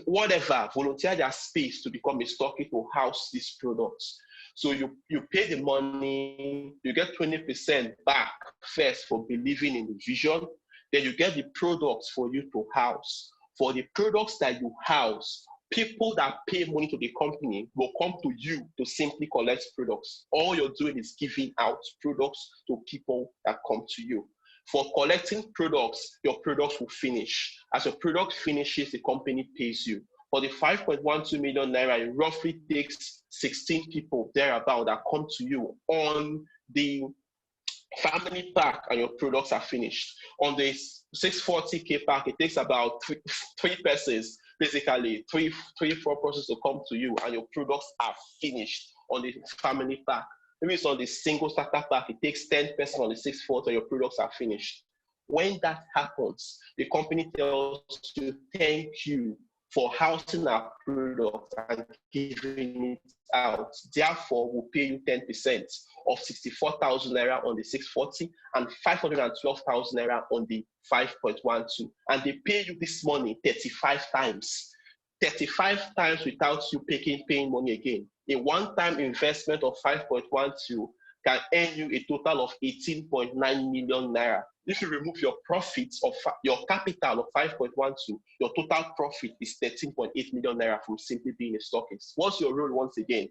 whatever, volunteer their space to become a stockist to house these products. So you pay the money, you get 20% back first for believing in the vision, then you get the products for you to house. For the products that you house, people that pay money to the company will come to you to simply collect products. All you're doing is giving out products to people that come to you. For collecting products, your products will finish. As your product finishes, the company pays you. For the 5.12 million naira, it roughly takes 16 people thereabout that come to you on the family pack, and your products are finished. On the 640K pack, it takes about three persons, basically three, 4 persons to come to you, and your products are finished on the family pack. Maybe it's on the single starter pack, it takes 10 persons on the 640, and your products are finished. When that happens, the company tells you, thank you for housing our product and giving it out. Therefore, we'll pay you 10% of 64,000 naira on the 640 and 512,000 naira on the 5.12. And they pay you this money 35 times. 35 times without you paying money again. A one-time investment of 5.12 can earn you a total of 18.9 million naira. If you remove your profits of your capital of 5.12, your total profit is 13.8 million naira from simply being a stockist. What's your role once again?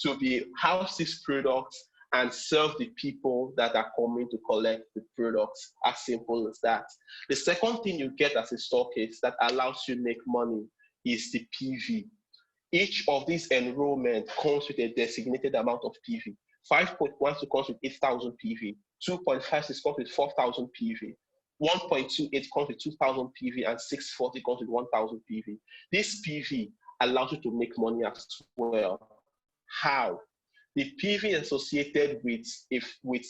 To be house these products and serve the people that are coming to collect the products. As simple as that. The second thing you get as a stockist that allows you to make money is the PV. Each of these enrollment comes with a designated amount of PV. 5.12 comes with 8,000 PV. 2.56 comes with 4,000 PV. 1.28 comes with 2,000 PV, and 640 comes with 1,000 PV. This PV allows you to make money as well. How? The PV is associated with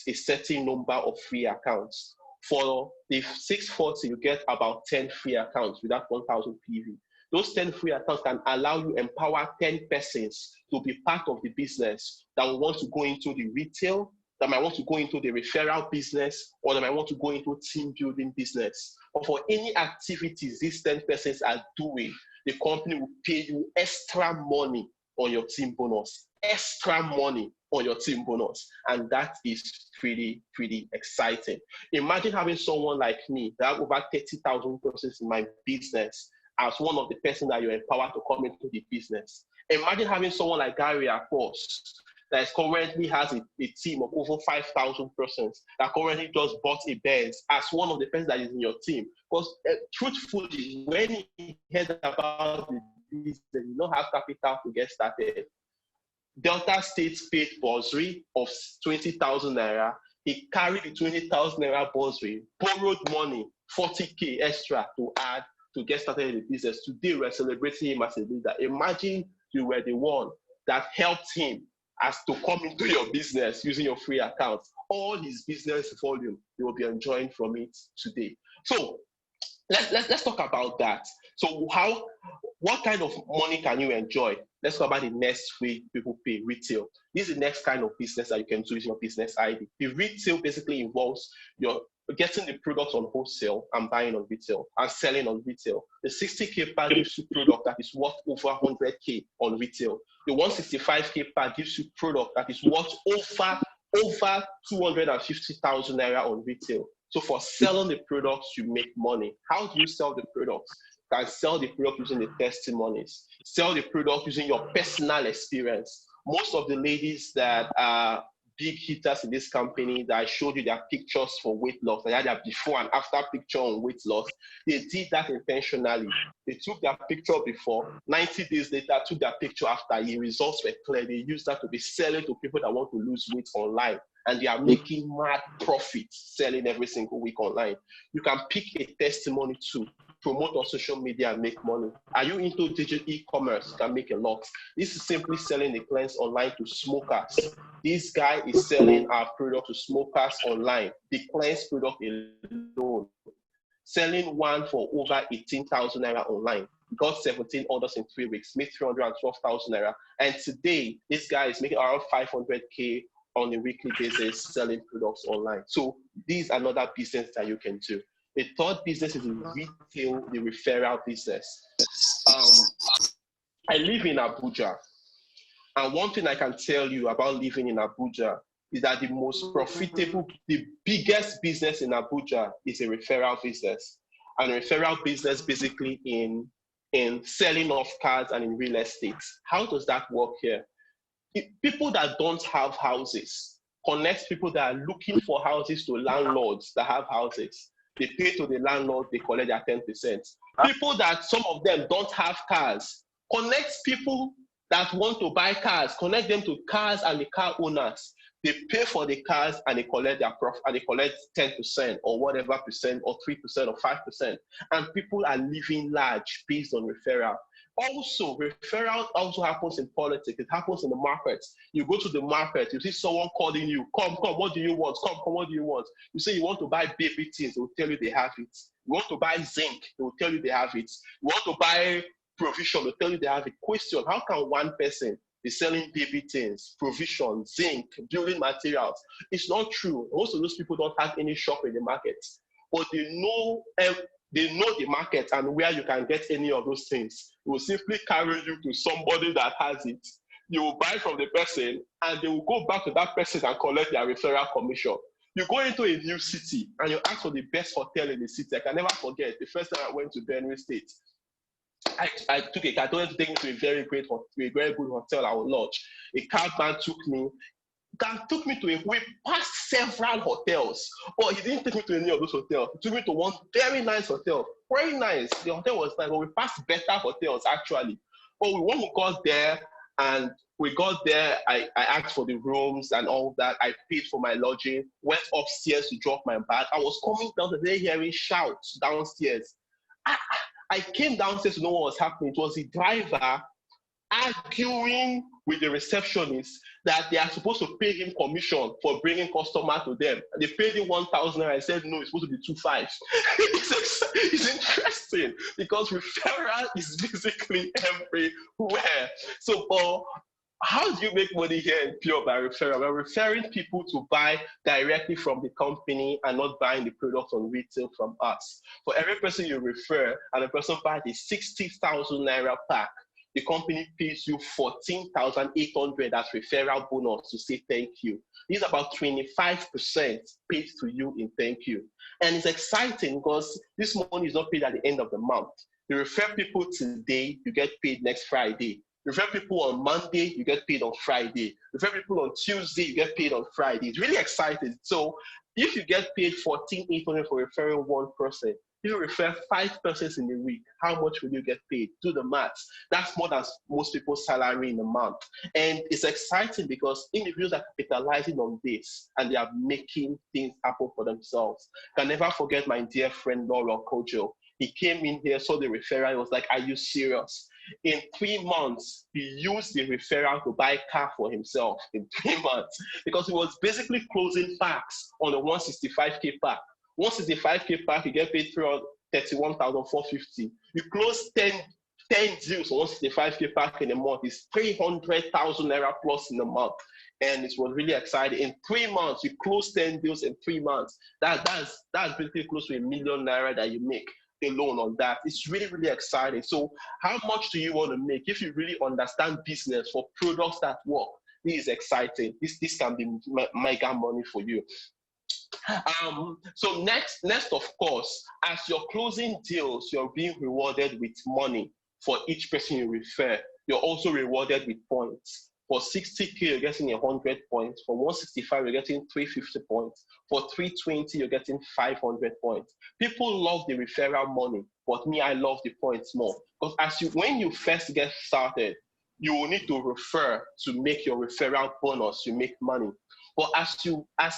a certain number of free accounts. For the 640, you get about 10 free accounts with that 1,000 PV. Those 10 free accounts can allow you empower 10 persons to be part of the business that will want to go into the retail, that might want to go into the referral business, or that might want to go into team building business. Or for any activities these 10 persons are doing, the company will pay you extra money on your team bonus, extra money on your team bonus. And that is pretty exciting. Imagine having someone like me that have over 30,000 persons in my business as one of the persons that you empower to come into the business. Imagine having someone like Gary, of course, that currently has a team of over 5,000 persons that currently just bought a Benz as one of the persons that is in your team. Because truthfully, when he heard about the business, you don't have capital to get started. Delta State paid bursary of 20,000 naira. He carried the 20,000 naira bursary, borrowed money, 40K extra to add to get started in the business. Today, we're celebrating him as a leader. Imagine you were the one that helped him as to come into your business using your free account. All his business volume, you will be enjoying from it today. So let's talk about that. So what kind of money can you enjoy? Let's talk about the next way people pay, retail. This is the next kind of business that you can do using your business ID. The retail basically involves your getting the products on wholesale and buying on retail and selling on retail. The 60K pack gives you product that is worth over 100K on retail. The 165K pack gives you product that is worth over 250,000 naira on retail. So for selling the products, you make money. How do you sell the products? You can sell the product using the testimonies. Sell the product using your personal experience. Most of the ladies that are big hitters in this company that I showed you their pictures for weight loss, they had their before and after picture on weight loss, they did that intentionally. They took their picture before, 90 days later, took their picture after, the results were clear. They used that to be selling to people that want to lose weight online. And they are making mad profits selling every single week online. You can pick a testimony too, promote on social media and make money. Are you into digital e-commerce? You can make a lot. This is simply selling the cleanse online to smokers. This guy is selling our product to smokers online. The cleanse product alone, selling one for over 18,000 naira online. Got 17 orders in 3 weeks, made 312,000 naira. And today, this guy is making around 500K on a weekly basis selling products online. So these are another business that you can do. The third business is the retail, the referral business. I live in Abuja. And one thing I can tell you about living in Abuja is that the most profitable, the biggest business in Abuja is a referral business. And a referral business basically in selling of cars and in real estate. How does that work here? People that don't have houses connect people that are looking for houses to landlords that have houses. They pay to the landlord, they collect their 10%. People that some of them don't have cars, connect people that want to buy cars, connect them to cars and the car owners. They pay for the cars and they collect their profit, and they collect 10% or whatever percent, or 3% or 5%. And people are living large based on referral. Also, referral also happens in politics. It happens in the markets. You go to the market, you see someone calling you, come, what do you want? Come, what do you want? You say you want to buy baby things, they will tell you they have it. You want to buy zinc, they will tell you they have it. You want to buy provision, they'll tell you they have a question. How can one person be selling baby things, provision, zinc, building materials? It's not true. Most of those people don't have any shop in the market, but they know the market and where you can get any of those things. It will simply carry you to somebody that has it. You will buy from the person and they will go back to that person and collect their referral commission. You go into a new city and you ask for the best hotel in the city. I can never forget the first time I went to Benue State. I took a car, told him to take me to a very good hotel I would lodge. A cabman took me we passed several hotels, but he didn't take me to any of those hotels. He took me to one very nice hotel, very nice. The hotel was nice, but we passed better hotels actually. Oh, when we got there, I asked for the rooms and all that. I paid for my lodging, went upstairs to drop my bag. I was coming down the day hearing shouts downstairs. I, I came downstairs to know what was happening. It was the driver arguing with the receptionist that they are supposed to pay him commission for bringing customer to them. They paid him 1,000. I said no, it's supposed to be 2,500. It's interesting because referral is basically everywhere. So, how do you make money here in Pure by referral? We're referring people to buy directly from the company and not buying the product on retail from us. For every person you refer and the person buys a 60,000 naira pack, the company pays you 14,800 as referral bonus to say thank you. This is about 25% paid to you in thank you. And it's exciting because this money is not paid at the end of the month. You refer people today, you get paid next Friday. Refer people on Monday, you get paid on Friday. Refer people on Tuesday, you get paid on Friday. It's really exciting. So if you get paid 14,800 for referring one person, if you refer 5 persons in a week, how much will you get paid? Do the maths. That's more than most people's salary in a month. And it's exciting because individuals are capitalizing on this and they are making things happen for themselves. I can never forget my dear friend Laura Kojo. He came in here, saw the referral, he was like, are you serious? In 3 months, he used the referral to buy a car for himself in 3 months because he was basically closing packs on a 165K pack. 165K pack, you get paid 31,450. You close 10 deals on 165K pack in a month, it's 300,000 naira plus in a month. And it was really exciting. In 3 months, you close 10 deals in 3 months. That's basically close to $1 million naira that you make alone on that. It's really, really exciting. So how much do you want to make if you really understand business for products that work? This is exciting. This can be mega money for you. So next, of course, as you're closing deals, you're being rewarded with money for each person you refer. You're also rewarded with points. For 60K, you're getting 100 points. For 165, you're getting 350 points. For 320, you're getting 500 points. People love the referral money, but me, I love the points more. Because when you first get started, you will need to refer to make your referral bonus, you make money. But as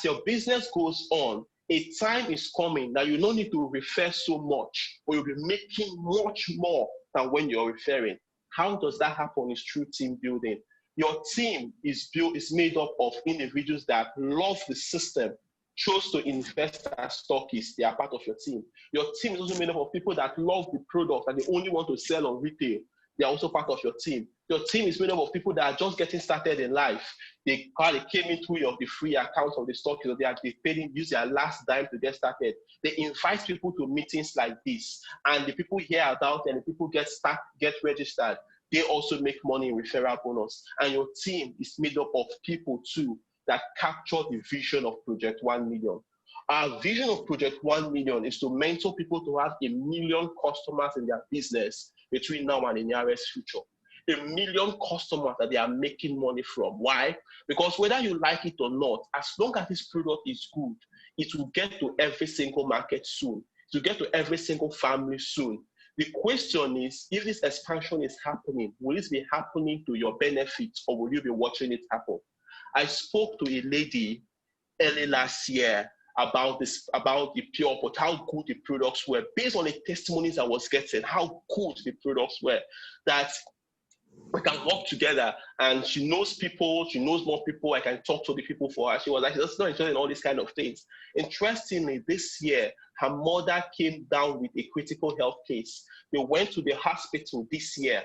your business goes on, a time is coming that you don't need to refer so much, or you'll be making much more than when you're referring. How does that happen? Is through team building. Your team is made up of individuals that love the system, chose to invest as stockists. They are part of your team. Your team is also made up of people that love the product and they only want to sell on retail. They are also part of your team. Your team is made up of people that are just getting started in life. They came in through the free accounts of the stock. They paid use their last dime to get started. They invite people to meetings like this, and the people hear about it and the people get registered. They also make money in referral bonus. And your team is made up of people too that capture the vision of Project 1 Million. Our vision of Project 1 Million is to mentor people to have 1 million customers in their business between now and the nearest future. 1 million customers that they are making money from. Why? Because whether you like it or not, as long as this product is good, it will get to every single market soon. It will get to every single family soon. The question is, if this expansion is happening, will it be happening to your benefit or will you be watching it happen? I spoke to a lady early last year about the Pure, but how good the products were, based on the testimonies I was getting, how good the products were, that we can work together. And she knows people, she knows more people. I can talk to the people for her. She was like, she's not interested in all these kind of things. Interestingly, this year, her mother came down with a critical health case. They went to the hospital this year,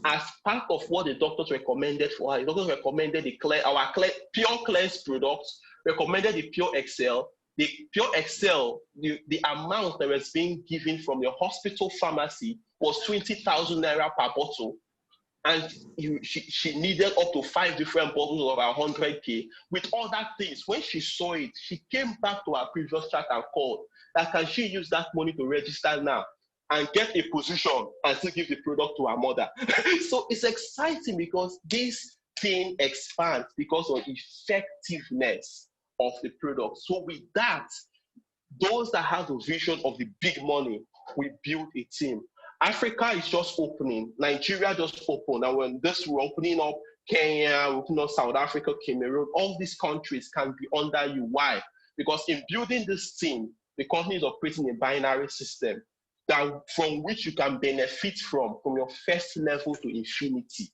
as part of what the doctors recommended for her. The doctors recommended our Pure Cleanse products, recommended the Pure Excel. The Pure Excel, the amount that was being given from the hospital pharmacy was 20,000 naira per bottle. And she needed up to 5 different bottles of 100K with other things. When she saw it, she came back to her previous chat and called that can she use that money to register now and get a position and still give the product to her mother. So it's exciting because this thing expands because of effectiveness of the product. So with that, those that have the vision of the big money, we build a team. Africa is just opening. Nigeria just opened. And when this we're opening up, Kenya, we're opening up South Africa, Cameroon, all these countries can be under you. Why? Because in building this team, the company is operating a binary system that from which you can benefit from your first level to infinity.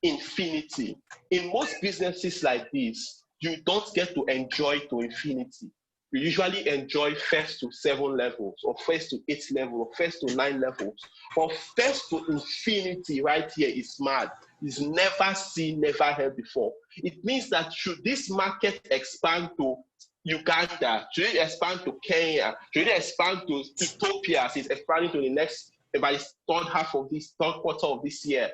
Infinity. In most businesses like this, you don't get to enjoy to infinity. You usually enjoy first to 7 levels, or first to 8 levels, or first to 9 levels. But first to infinity right here is mad. It's never seen, never heard before. It means that should this market expand to Uganda, should it expand to Kenya, should it expand to Ethiopia as it's expanding to the next, by the third quarter of this year,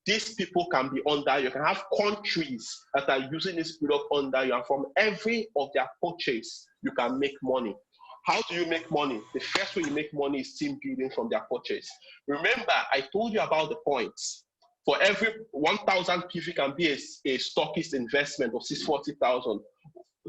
these people can be under you. You can have countries that are using this product under you, and from every of their purchase, you can make money. How do you make money? The first way you make money is team building from their purchase. Remember, I told you about the points. For every 1,000 PV can be a stockist investment of 640,000.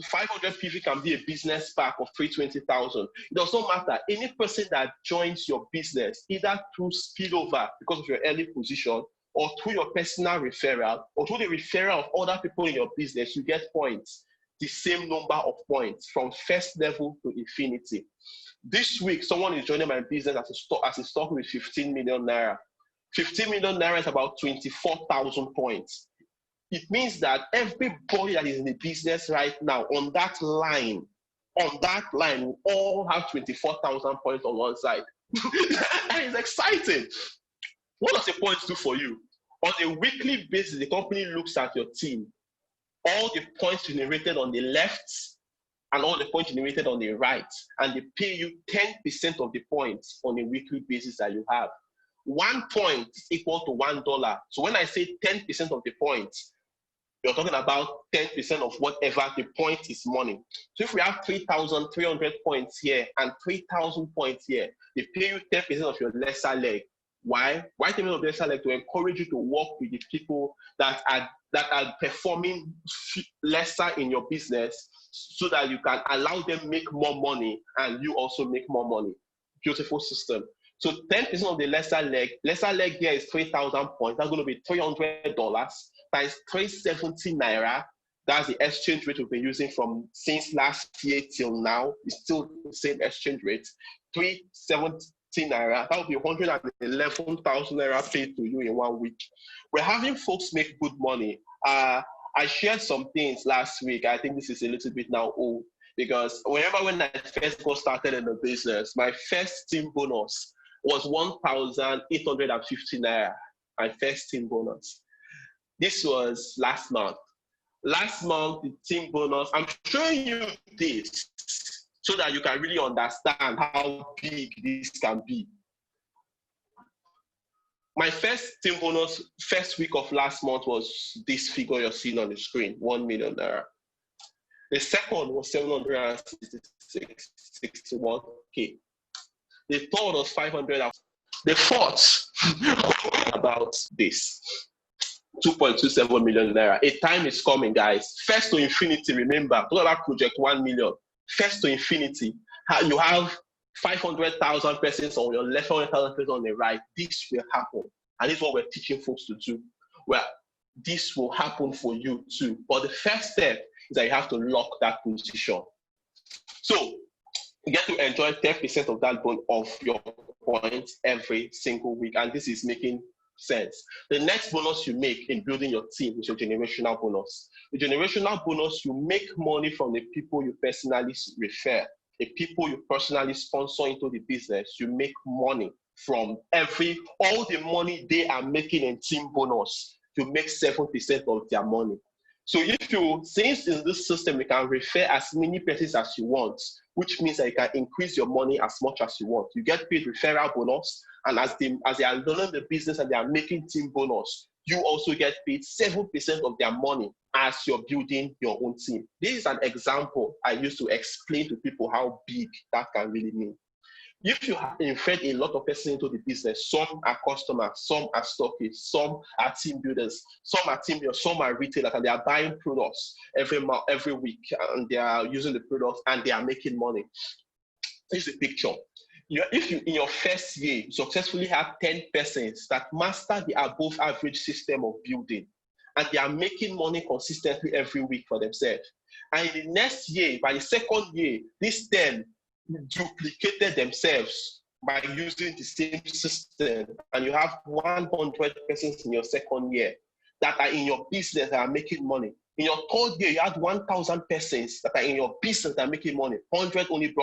500 PV can be a business pack of 320,000. It does not matter. Any person that joins your business, either through spillover because of your early position, or through your personal referral, or through the referral of other people in your business, you get points. The same number of points from first level to infinity. This week, someone is joining my business as a stock with 15 million naira. 15 million naira is about 24,000 points. It means that everybody that is in the business right now on that line will all have 24,000 points on one side. That is exciting. What does the points do for you? On a weekly basis, the company looks at your team, all the points generated on the left and all the points generated on the right, and they pay you 10% of the points on a weekly basis that you have. 1 point is equal to $1. So when I say 10% of the points, you're talking about 10% of whatever the point is money. So if we have 3,300 points here and 3,000 points here, they pay you 10% of your lesser leg. Why? Why 10% of the lesser leg? To encourage you to work with the people that are performing lesser in your business, so that you can allow them make more money and you also make more money. Beautiful system. So 10% of the lesser leg here is 3,000 points. That's going to be $300 times 370 naira. That's the exchange rate we've been using since last year till now. It's still the same exchange rate. 370 naira. That would be 111,000 naira paid to you in 1 week. We're having folks make good money. I shared some things last week. I think this is a little bit now old, because when I first got started in the business, my first team bonus was 1,850 naira. My first team bonus. This was last month. Last month, the team bonus, I'm showing you this so that you can really understand how big this can be. My first team bonus, first week of last month, was this figure you're seeing on the screen, 1 million naira. The second was 761K. The third was 500. The fourth about this. 2.27 million naira. A time is coming, guys. First to infinity, remember, talk about project 1 million. First to infinity, you have 500,000 persons on your left, 500,000 persons on the right. This will happen. And this is what we're teaching folks to do. Well, this will happen for you too. But the first step is that you have to lock that position. So you get to enjoy 10% of that of your points every single week. And this is making sense. The next bonus you make in building your team is your generational bonus. The generational bonus, you make money from the people you personally refer, the people you personally sponsor into the business. You make money from all the money they are making in team bonus. You make 7% of their money. So since in this system you can refer as many persons as you want, which means that you can increase your money as much as you want. You get paid referral bonus, and as they are learning the business and they are making team bonus, you also get paid 7% of their money as you're building your own team. This is an example I used to explain to people how big that can really mean. If you have invited a lot of persons into the business, some are customers, some are stockists, some are team builders, some are team builders, some are retailers, and they are buying products every month, every week, and they are using the products and they are making money. Here's the picture. if you in your first year you successfully have 10 persons that master the above average system of building, and they are making money consistently every week for themselves. And in the next year, by the second year, these 10 duplicated themselves by using the same system, and you have 100 persons in your second year that are in your business that are making money. In your third year, you had 1,000 persons that are in your business that are making money. 100 only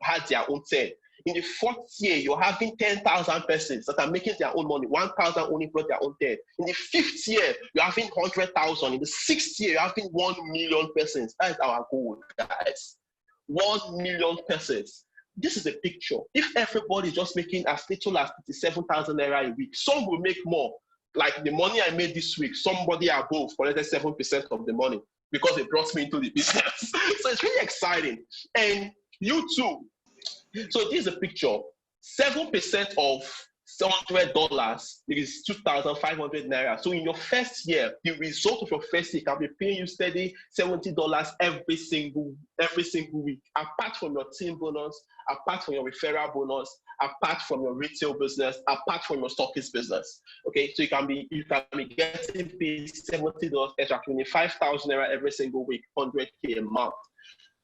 had their own 10. In the fourth year, you're having 10,000 persons that are making their own money. 1,000 only brought their own 10. In the fifth year, you're having 100,000. In the sixth year, you're having 1 million persons. That is our goal, guys. 1 million persons. This is a picture. If everybody is just making as little as 57,000 naira a week, some will make more. Like the money I made this week, somebody above collected 7% of the money because they brought me into the business. So it's really exciting. And you too. So this is a picture. 7% of $100 is 2,500 naira. So in your first year, the result of your first year can be paying you steady $70 every single week, apart from your team bonus, apart from your referral bonus, apart from your retail business, apart from your stockist business. Okay, so you can be getting paid $70 extra, 25,000 naira every single week, 100K a month.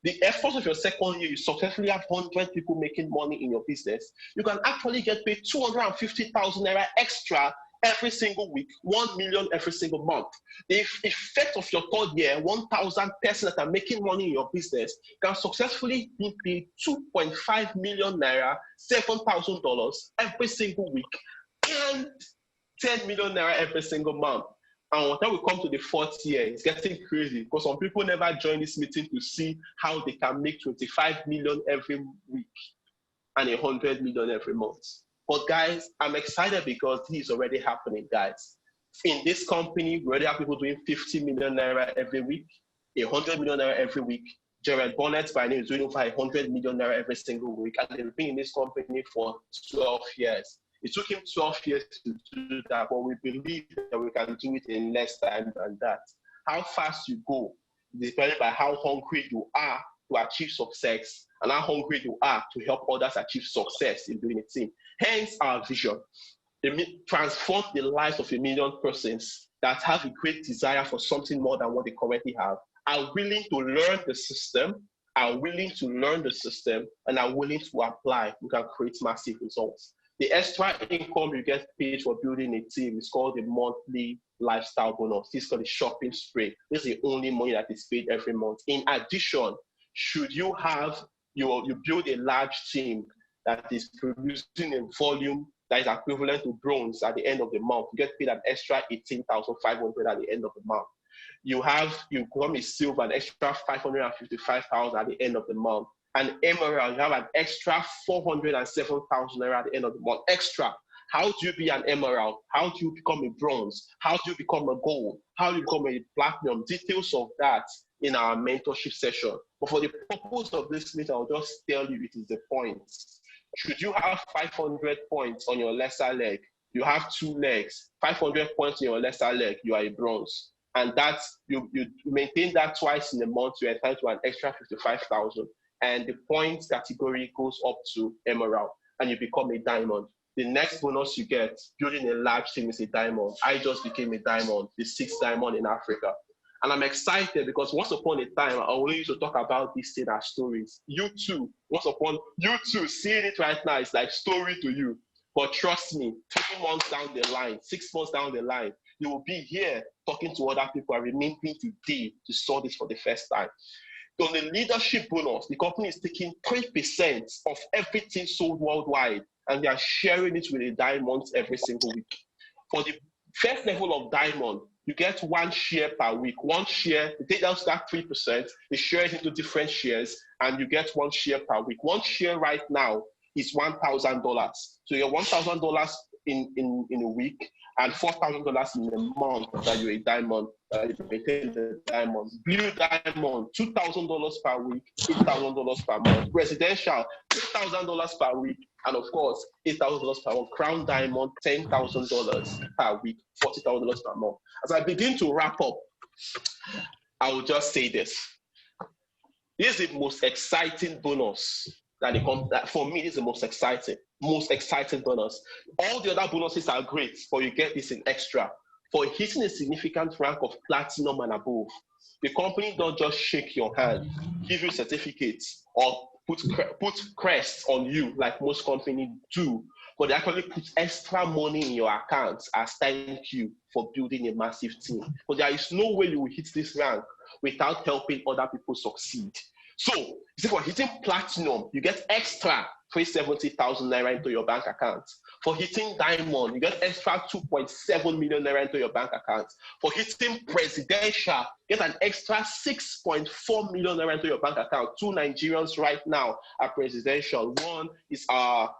The efforts of your second year, you successfully have 100 people making money in your business. You can actually get paid 250,000 naira extra every single week, 1 million every single month. The effect of your third year, 1,000 persons that are making money in your business can successfully be paid 2.5 million naira, $7,000 every single week, and 10 million naira every single month. And when we come to the fourth year, it's getting crazy because some people never join this meeting to see how they can make 25 million every week and 100 million every month. But guys, I'm excited because this is already happening, guys. In this company, we already have people doing 50 million naira every week, 100 million naira every week. Jared Bonnet by name is doing over 100 million naira every single week, and they've been in this company for 12 years. It took him 12 years to do that, but we believe that we can do it in less time than that. How fast you go depends by how hungry you are to achieve success and how hungry you are to help others achieve success in doing a team. Hence our vision. Transform the lives of 1 million persons that have a great desire for something more than what they currently have, are willing to learn the system, and are willing to apply. We can create massive results. The extra income you get paid for building a team is called the monthly lifestyle bonus. This is called the shopping spree. This is the only money that is paid every month. In addition, should you build a large team that is producing a volume that is equivalent to bronze at the end of the month, you get paid an extra 18,500 at the end of the month. You become a silver, an extra 555,000 at the end of the month. An emerald, you have an extra 407,000 naira at the end of the month. Extra. How do you be an emerald? How do you become a bronze? How do you become a gold? How do you become a platinum? Details of that in our mentorship session. But for the purpose of this meeting, I'll just tell you it is the points. Should you have 500 points on your lesser leg, you have 2 legs, 500 points on your lesser leg, you are a bronze. And that's, you maintain that twice in a month, you're entitled to an extra 55,000. And the points category goes up to emerald, and you become a diamond. The next bonus you get, building a large team, is a diamond. I just became a diamond, the 6th diamond in Africa. And I'm excited because once upon a time, I only used to talk about these things as stories. You too, seeing it right now is like story to you. But trust me, 3 months down the line, 6 months down the line, you will be here talking to other people and remembering today to saw this for the first time. On the leadership bonus, the company is taking 3% of everything sold worldwide, and they are sharing it with the diamonds every single week. For the first level of diamond, you get 1 share per week. 1 share, they take out that 3%, they share it into different shares, and you get 1 share per week. 1 share right now is $1,000. So you get $1,000 in a week, and $4,000 in a month that you're a diamond, you maintain the diamond. Blue diamond, $2,000 per week, $8,000 per month. Residential, $8,000 per week, and of course, $8,000 per month. Crown diamond, $10,000 per week, $40,000 per month. As I begin to wrap up, I will just say this. This is the most exciting bonus that they come. That for me, this is the most exciting bonus. All the other bonuses are great, but you get this in extra. For hitting a significant rank of platinum and above, the company don't just shake your hand, give you certificates, or put crests on you like most companies do, but they actually put extra money in your account as thank you for building a massive team. But there is no way you will hit this rank without helping other people succeed. So, you see, for hitting platinum, you get extra 370,000 naira into your bank account. For hitting diamond, you get extra 2.7 million naira into your bank account. For hitting presidential, get an extra 6.4 million naira into your bank account. Two Nigerians right now are presidential. One is our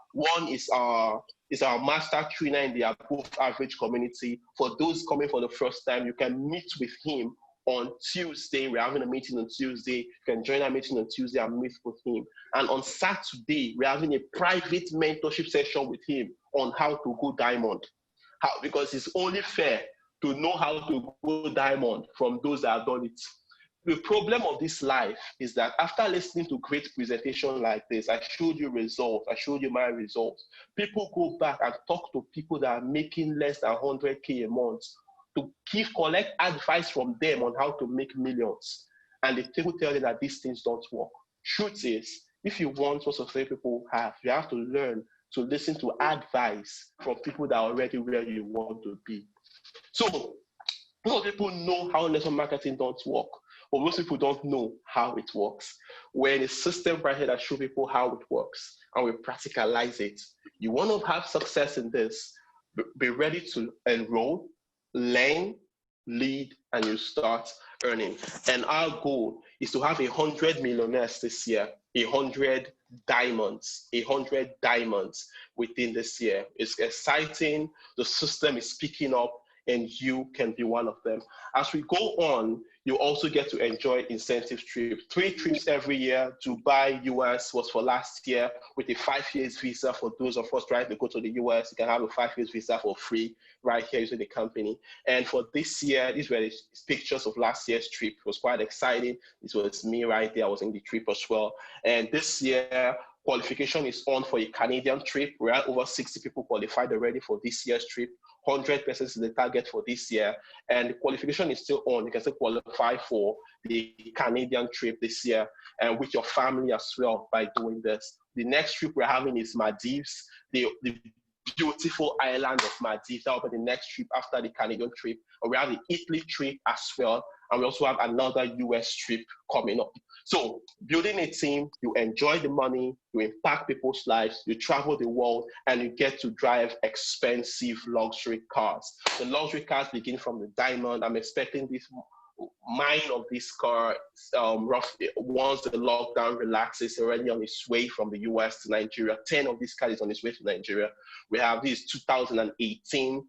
master trainer in the above average community. For those coming for the first time, you can meet with him on Tuesday. We're having a meeting on Tuesday. You can join our meeting on Tuesday and meet with him. And on Saturday, we're having a private mentorship session with him on how to go diamond. Because it's only fair to know how to go diamond from those that have done it. The problem of this life is that after listening to great presentation like this, I showed you results, I showed you my results. People go back and talk to people that are making less than 100K a month to collect advice from them on how to make millions. And they will tell you that these things don't work. Truth is, if you want what successful people have, you have to learn to listen to advice from people that are already where you want to be. So, most people know how network marketing don't work, but most people don't know how it works. We're in a system right here that shows people how it works, and we practicalize it. You want to have success in this, be ready to enroll, learn, lead, and you start earning. And our goal is to have 100 millionaires this year, 100 diamonds within this year. It's exciting. The system is picking up, and you can be one of them. As we go on, you also get to enjoy incentive trips. 3 trips every year. Dubai, US was for last year with a 5 years visa for those of us trying to go to the US. You can have a 5 years visa for free right here using the company. And for this year, these were the pictures of last year's trip. It was quite exciting. This was me right there. I was in the trip as well. And this year, qualification is on for a Canadian trip. We are over 60 people qualified already for this year's trip. 100% is the target for this year, and the qualification is still on. You can still qualify for the Canadian trip this year, and with your family as well by doing this. The next trip we're having is Maldives, the beautiful island of Maldives. That will be the next trip after the Canadian trip. And we have the Italy trip as well, and we also have another US trip coming up. So building a team, you enjoy the money, you impact people's lives, you travel the world, and you get to drive expensive luxury cars. The luxury cars begin from the diamond. I'm expecting mine of this car, roughly, once the lockdown relaxes, already on its way from the US to Nigeria. 10 of these cars is on its way to Nigeria. We have this 2018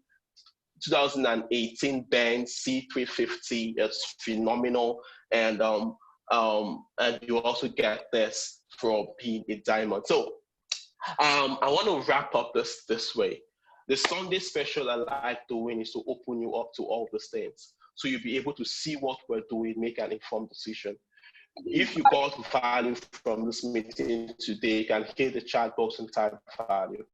Benz C350. It's phenomenal. And you also get this from being a diamond. So I want to wrap up this way. The Sunday special I like doing is to open you up to all these things. So you'll be able to see what we're doing, make an informed decision. If you got value from this meeting today, you can hit the chat box and type value.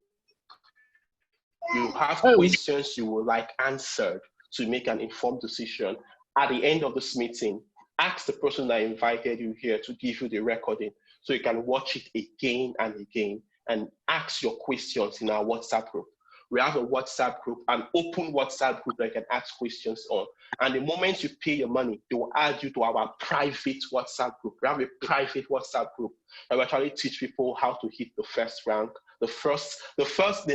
You have questions you would like answered to make an informed decision. At the end of this meeting, ask the person that invited you here to give you the recording so you can watch it again and again and ask your questions in our WhatsApp group. We have a WhatsApp group, an open WhatsApp group that you can ask questions on. And the moment you pay your money, they will add you to our private WhatsApp group. We have a private WhatsApp group that we actually teach people how to hit the first rank. The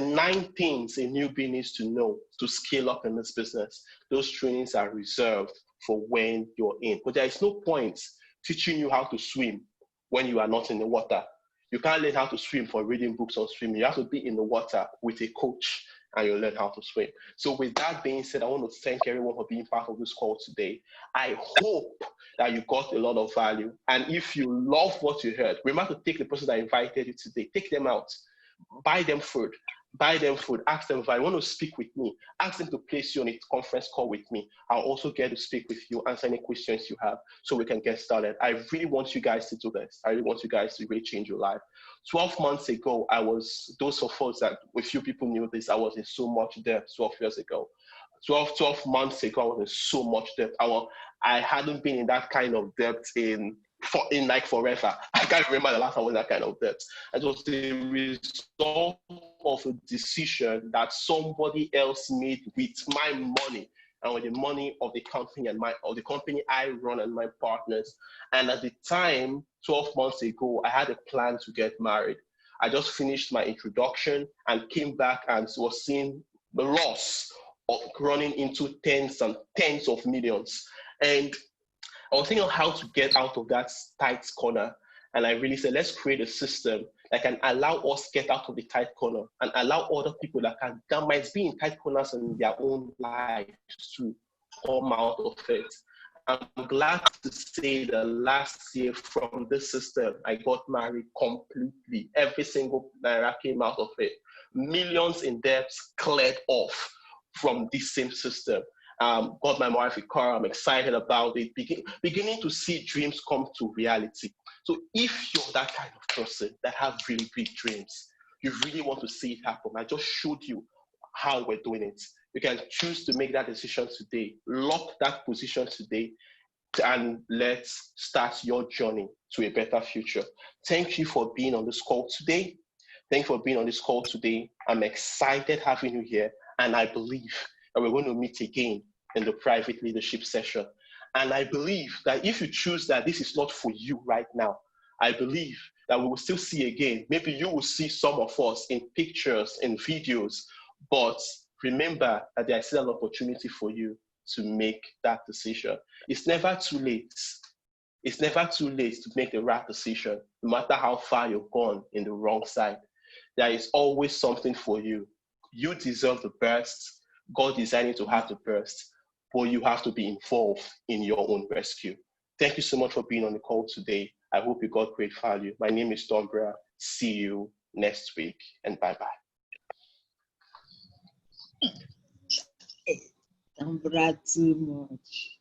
9 things a newbie needs to know to scale up in this business. Those trainings are reserved for when you're in. But there is no point teaching you how to swim when you are not in the water. You can't learn how to swim from reading books on swimming. You have to be in the water with a coach and you'll learn how to swim. So with that being said, I want to thank everyone for being part of this call today. I hope that you got a lot of value. And if you love what you heard, remember to take the person that invited you today, take them out, buy them food, buy them food, ask them if I want to speak with me, ask them to place you on a conference call with me. I'll also get to speak with you, answer any questions you have so we can get started. I really want you guys to do this. I really want you guys to really change your life. 12 months ago, those of us that a few people knew this, I was in so much debt 12 years ago. 12 months ago, I was in so much debt. I hadn't been in that kind of debt in like forever. I can't remember the last time I was in that kind of debt. It was the result of a decision that somebody else made with my money and with the money of the company of the company I run and my partners. And at the time, 12 months ago, I had a plan to get married. I just finished my introduction and came back and was seeing the loss of running into tens and tens of millions. And I was thinking of how to get out of that tight corner. And I really said, let's create a system that can allow us get out of the tight corner and allow other people that might be in tight corners in their own lives to come out of it. I'm glad to say that last year from this system, I got married completely. Every single naira came out of it. Millions in debts cleared off from this same system. Got my wife a car. I'm excited about it. Beginning to see dreams come to reality. So if you're that kind of person that have really big dreams, you really want to see it happen, I just showed you how we're doing it. You can choose to make that decision today, lock that position today, and let's start your journey to a better future. Thank you for being on this call today. Thank you for being on this call today. I'm excited having you here, and I believe that we're going to meet again in the private leadership session. And I believe that if you choose that this is not for you right now, I believe that we will still see again. Maybe you will see some of us in pictures, in videos, but remember that there is still an opportunity for you to make that decision. It's never too late. It's never too late to make the right decision, no matter how far you've gone in the wrong side. There is always something for you. You deserve the best. God designed you to have the best, but you have to be involved in your own rescue. Thank you so much for being on the call today. I hope you got great value. My name is Tonbara. See you next week, and bye-bye. Tonbara too much.